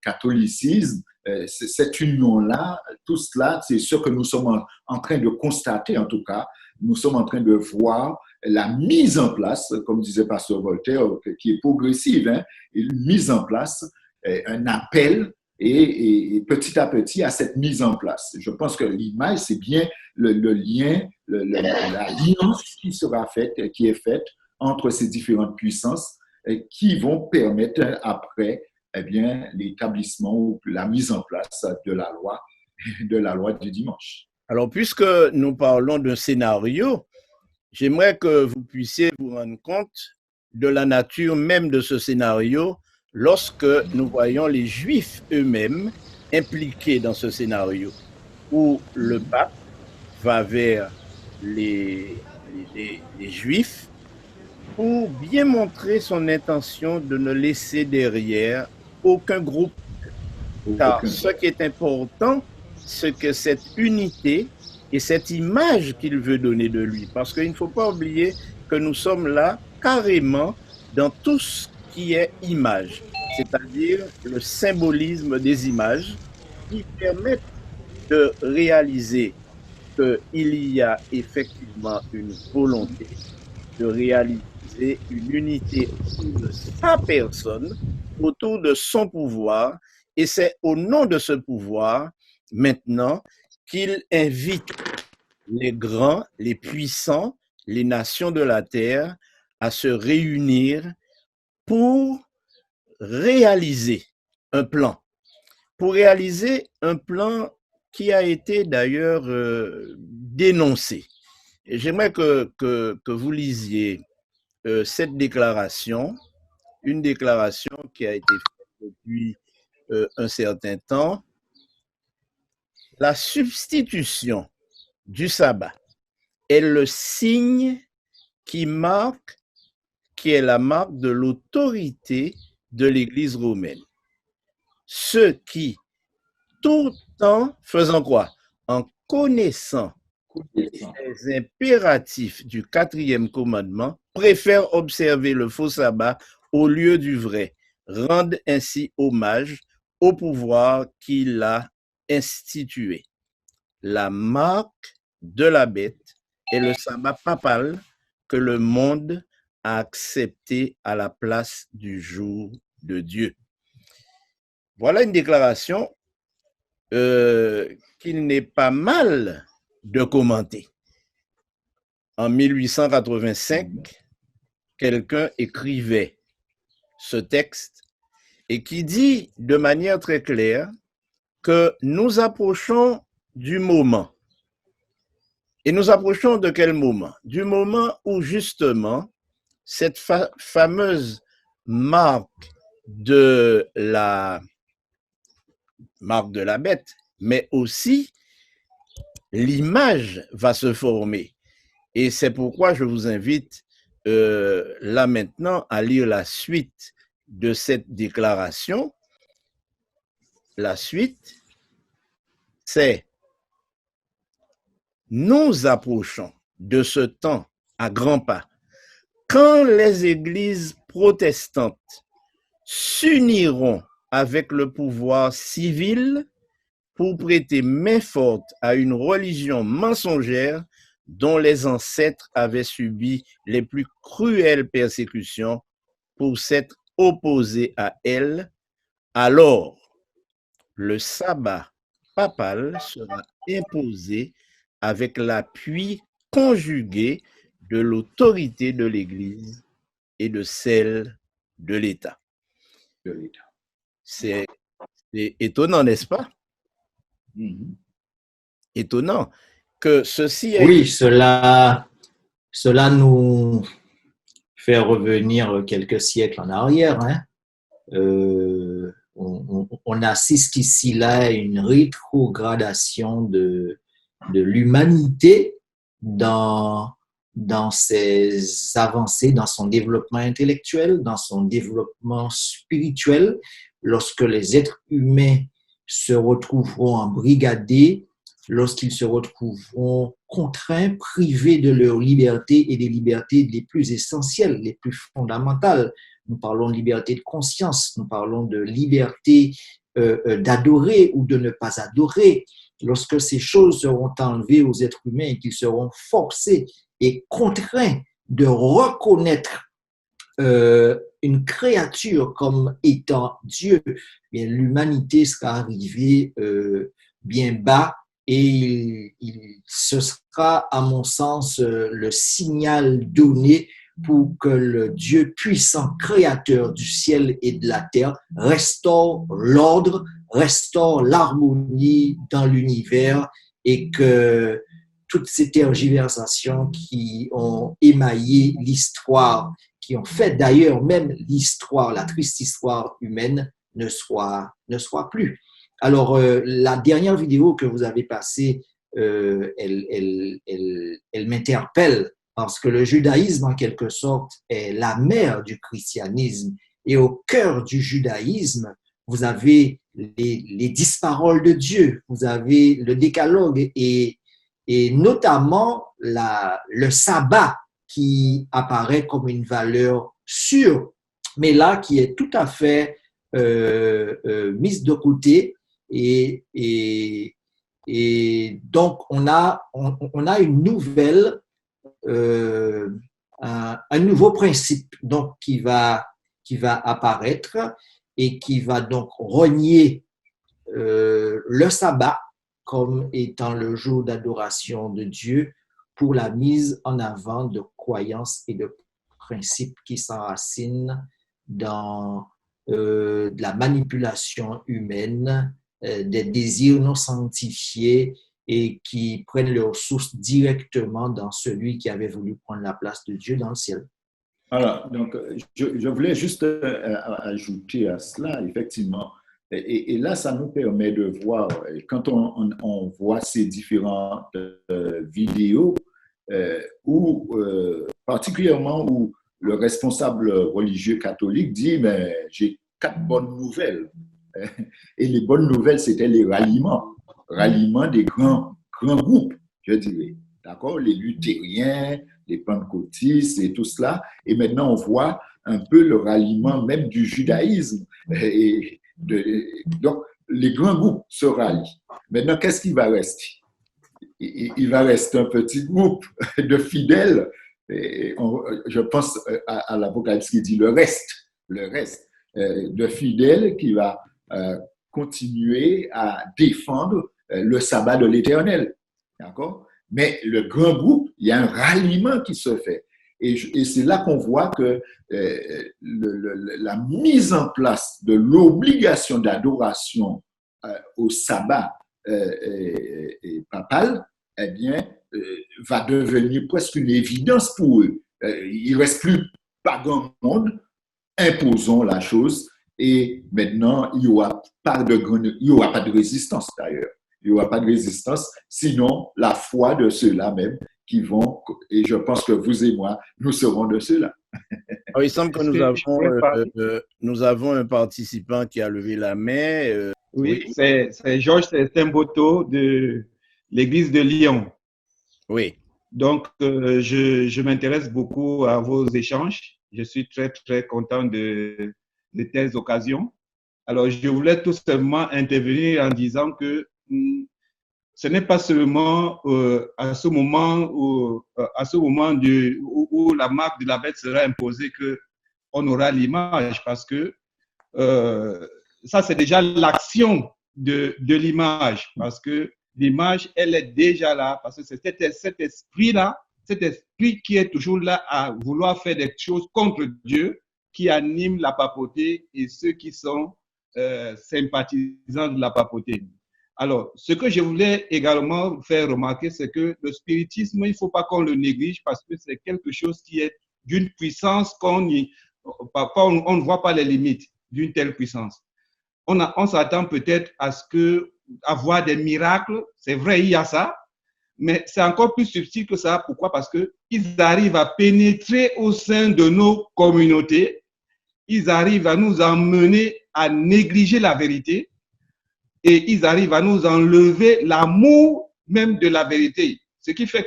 catholicisme, cette union-là, tout cela, c'est ce que nous sommes en train de constater en tout cas. Nous sommes en train de voir la mise en place, comme disait Pasteur Voltaire, qui est progressive, hein, une mise en place, un appel et petit à petit à cette mise en place. Je pense que l'image, c'est bien le lien, l'alliance qui sera faite, qui est faite entre ces différentes puissances qui vont permettre après bien, l'établissement ou la mise en place de la loi du dimanche. Alors, puisque nous parlons d'un scénario, j'aimerais que vous puissiez vous rendre compte de la nature même de ce scénario lorsque nous voyons les Juifs eux-mêmes impliqués dans ce scénario, où le pape va vers les Juifs pour bien montrer son intention de ne laisser derrière aucun groupe. Car ce qui est important, c'est que cette unité et cette image qu'il veut donner de lui, parce qu'il ne faut pas oublier que nous sommes là carrément dans tout ce qui est image, c'est-à-dire le symbolisme des images qui permettent de réaliser qu'il y a effectivement une volonté de réaliser une unité autour de sa personne, autour de son pouvoir, et c'est au nom de ce pouvoir, maintenant, qu'il invite les grands, les puissants, les nations de la terre à se réunir pour réaliser un plan. Pour réaliser un plan qui a été d'ailleurs dénoncé. J'aimerais que vous lisiez cette déclaration, une déclaration qui a été faite depuis un certain temps. La substitution du sabbat est le signe qui est la marque de l'autorité de l'Église romaine. Ceux qui, tout en faisant quoi? En connaissant les impératifs du 4e commandement, préfèrent observer le faux sabbat au lieu du vrai, rendent ainsi hommage au pouvoir qu'il a institué. La marque de la bête est le sabbat papal que le monde à accepter à la place du jour de Dieu. Voilà une déclaration qu'il n'est pas mal de commenter. En 1885, quelqu'un écrivait ce texte et qui dit de manière très claire que nous approchons du moment. Et nous approchons de quel moment? Du moment où justement cette fameuse marque de la bête, mais aussi l'image va se former. Et c'est pourquoi je vous invite là maintenant à lire la suite de cette déclaration. La suite, c'est: nous approchons de ce temps à grands pas, quand les églises protestantes s'uniront avec le pouvoir civil pour prêter main forte à une religion mensongère dont les ancêtres avaient subi les plus cruelles persécutions pour s'être opposés à elle, alors le sabbat papal sera imposé avec l'appui conjugué de l'autorité de l'Église et de celle de l'État. C'est étonnant, n'est-ce pas? Étonnant que ceci ait... Oui, cela nous fait revenir quelques siècles en arrière. Hein. On assiste ici là à une rétrogradation de l'humanité dans ses avancées, dans son développement intellectuel, dans son développement spirituel, lorsque les êtres humains se retrouveront embrigadés, lorsqu'ils se retrouveront contraints, privés de leur liberté et des libertés les plus essentielles, les plus fondamentales. Nous parlons de liberté de conscience, nous parlons de liberté d'adorer ou de ne pas adorer. Lorsque ces choses seront enlevées aux êtres humains et qu'ils seront forcés et contraints de reconnaître une créature comme étant Dieu, bien, l'humanité sera arrivée bien bas et ce sera, à mon sens, le signal donné pour que le Dieu puissant, créateur du ciel et de la terre, restaure l'ordre, restaure l'harmonie dans l'univers et que toutes ces tergiversations qui ont émaillé l'histoire, qui ont fait d'ailleurs même l'histoire, la triste histoire humaine, ne soient plus. Alors, la dernière vidéo que vous avez passée, elle m'interpelle parce que le judaïsme, en quelque sorte, est la mère du christianisme. Et au cœur du judaïsme, vous avez les 10 paroles de Dieu, vous avez le décalogue et notamment le sabbat qui apparaît comme une valeur sûre, mais là qui est tout à fait mise de côté. Et donc, on a une nouvelle, un nouveau principe donc, qui va apparaître et qui va donc renier le sabbat comme étant le jour d'adoration de Dieu pour la mise en avant de croyances et de principes qui s'enracinent dans de la manipulation humaine, des désirs non sanctifiés et qui prennent leur source directement dans celui qui avait voulu prendre la place de Dieu dans le ciel. Alors, donc, je voulais juste ajouter à cela, effectivement, et là, ça nous permet de voir, quand on voit ces différentes vidéos, particulièrement où le responsable religieux catholique dit, mais j'ai 4 bonnes nouvelles. Et les bonnes nouvelles, c'était les ralliements des grands groupes, je dirais. D'accord? Les luthériens, les pentecôtistes et tout cela. Et maintenant, on voit un peu le ralliement même du judaïsme. Donc, les grands groupes se rallient. Maintenant, qu'est-ce qui va rester? Il va rester un petit groupe de fidèles je pense à l'Apocalypse qui dit le reste de fidèles qui va continuer à défendre le sabbat de l'Éternel. D'accord? Mais le grand groupe, il y a un ralliement qui se fait. Et c'est là qu'on voit que la mise en place de l'obligation d'adoration au sabbat papal, eh bien, va devenir presque une évidence pour eux. Il ne reste plus pas grand monde, imposons la chose, et maintenant, il n'y aura pas de résistance d'ailleurs. Il n'y aura pas de résistance, sinon la foi de ceux-là même qui vont, et je pense que vous et moi, nous serons de ceux-là. Alors, il semble que nous avons un participant qui a levé la main. Oui, c'est Georges Temboto de l'église de Lyon. Oui. Donc, je m'intéresse beaucoup à vos échanges. Je suis très, très content de telles occasions. Alors, je voulais tout simplement intervenir en disant que ce n'est pas seulement à ce moment où la marque de la bête sera imposée qu'on aura l'image, parce que ça, c'est déjà l'action de l'image, parce que l'image, elle est déjà là, parce que c'est cet esprit-là, cet esprit qui est toujours là à vouloir faire des choses contre Dieu, qui anime la papauté et ceux qui sont sympathisants de la papauté. Alors, ce que je voulais également faire remarquer, c'est que le spiritisme, il ne faut pas qu'on le néglige, parce que c'est quelque chose qui est d'une puissance parfois on ne voit pas les limites d'une telle puissance. On s'attend peut-être à voir des miracles, c'est vrai, il y a ça, mais c'est encore plus subtil que ça. Pourquoi? Parce qu'ils arrivent à pénétrer au sein de nos communautés, ils arrivent à nous emmener à négliger la vérité, et ils arrivent à nous enlever l'amour même de la vérité. Ce qui fait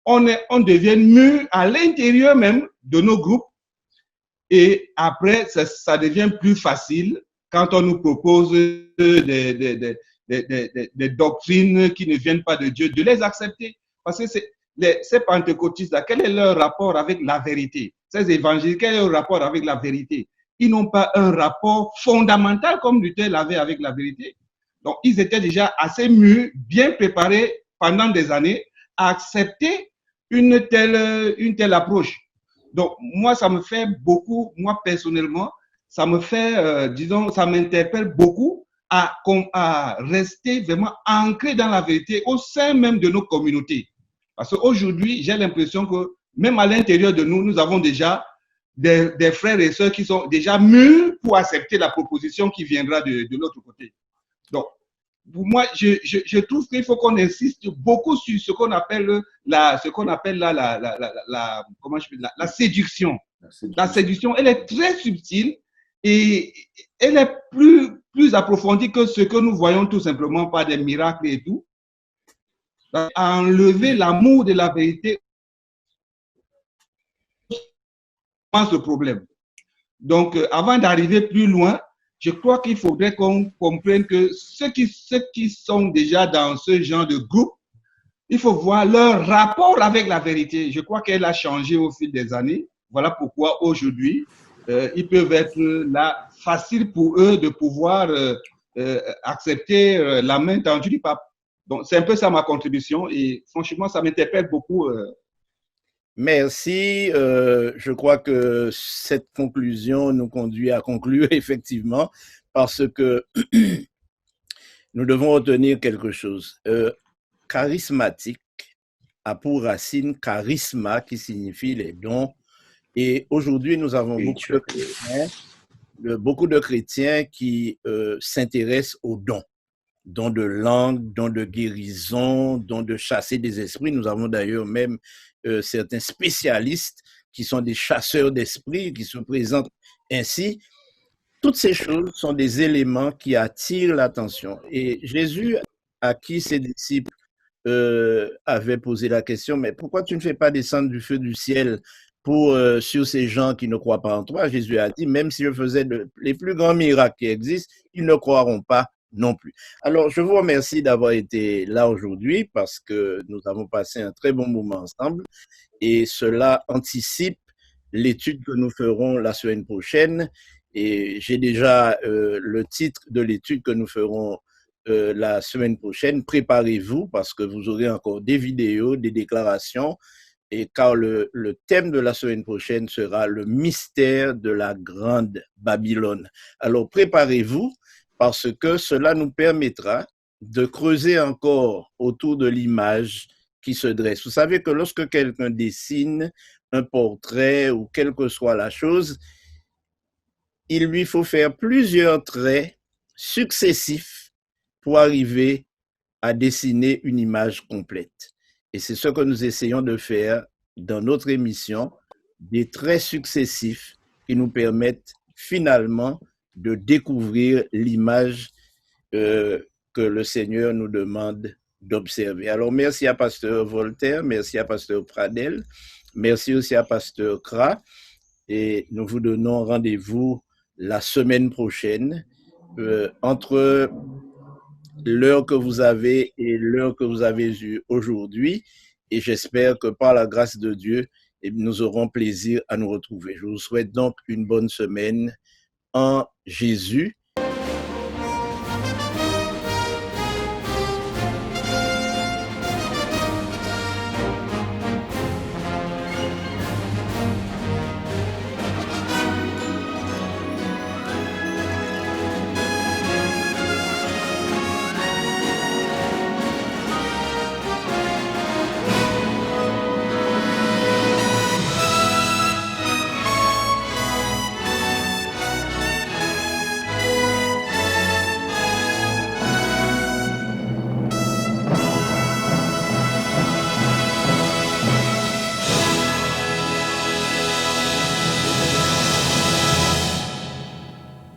qu'on devient mûr à l'intérieur même de nos groupes, et après, ça devient plus facile quand on nous propose des doctrines qui ne viennent pas de Dieu, de les accepter. Parce que ces pentecôtistes-là, quel est leur rapport avec la vérité? Ces évangéliques, quel est leur rapport avec la vérité? Ils n'ont pas un rapport fondamental comme Luther l'avait avec la vérité. Donc, ils étaient déjà assez mûrs, bien préparés pendant des années à accepter une telle approche. Donc, moi, ça me fait beaucoup, moi personnellement, ça me fait, disons, ça m'interpelle beaucoup à rester vraiment ancré dans la vérité au sein même de nos communautés. Parce qu'aujourd'hui, j'ai l'impression que même à l'intérieur de nous, nous avons déjà des frères et sœurs qui sont déjà mûrs pour accepter la proposition qui viendra de l'autre côté. Donc, pour moi, je trouve qu'il faut qu'on insiste beaucoup sur ce qu'on appelle la séduction. La séduction, elle est très subtile et elle est plus approfondie que ce que nous voyons tout simplement par des miracles et tout. À enlever l'amour de la vérité, ce problème. Donc, avant d'arriver plus loin, je crois qu'il faudrait qu'on comprenne que ceux qui sont déjà dans ce genre de groupe, il faut voir leur rapport avec la vérité. Je crois qu'elle a changé au fil des années. Voilà pourquoi aujourd'hui, ils peuvent être là, facile pour eux de pouvoir accepter la main tendue du pape. Donc, c'est un peu ça ma contribution et franchement, ça m'interpelle beaucoup. Merci. Je crois que cette conclusion nous conduit à conclure effectivement parce que nous devons retenir quelque chose. Charismatique a pour racine charisma qui signifie les dons. Et aujourd'hui, nous avons beaucoup de chrétiens qui s'intéressent aux dons. Dons de langue, dons de guérison, dons de chasser des esprits. Nous avons d'ailleurs même certains spécialistes qui sont des chasseurs d'esprits, qui se présentent ainsi. Toutes ces choses sont des éléments qui attirent l'attention. Et Jésus, à qui ses disciples avaient posé la question, mais pourquoi tu ne fais pas descendre du feu du ciel sur ces gens qui ne croient pas en toi? Jésus a dit, même si je faisais les plus grands miracles qui existent, ils ne croiront pas non plus. Alors, je vous remercie d'avoir été là aujourd'hui parce que nous avons passé un très bon moment ensemble et cela anticipe l'étude que nous ferons la semaine prochaine. Et j'ai déjà le titre de l'étude que nous ferons la semaine prochaine. Préparez-vous parce que vous aurez encore des vidéos, des déclarations, et car le thème de la semaine prochaine sera le mystère de la grande Babylone. Alors préparez-vous parce que cela nous permettra de creuser encore autour de l'image qui se dresse. Vous savez que lorsque quelqu'un dessine un portrait ou quelle que soit la chose, il lui faut faire plusieurs traits successifs pour arriver à dessiner une image complète. Et c'est ce que nous essayons de faire dans notre émission, des traits successifs qui nous permettent finalement de découvrir l'image que le Seigneur nous demande d'observer. Alors, merci à Pasteur Voltaire, merci à Pasteur Pradel, merci aussi à Pasteur Kra, et nous vous donnons rendez-vous la semaine prochaine entre l'heure que vous avez et l'heure que vous avez eue aujourd'hui, et j'espère que par la grâce de Dieu, nous aurons plaisir à nous retrouver. Je vous souhaite donc une bonne semaine en Jésus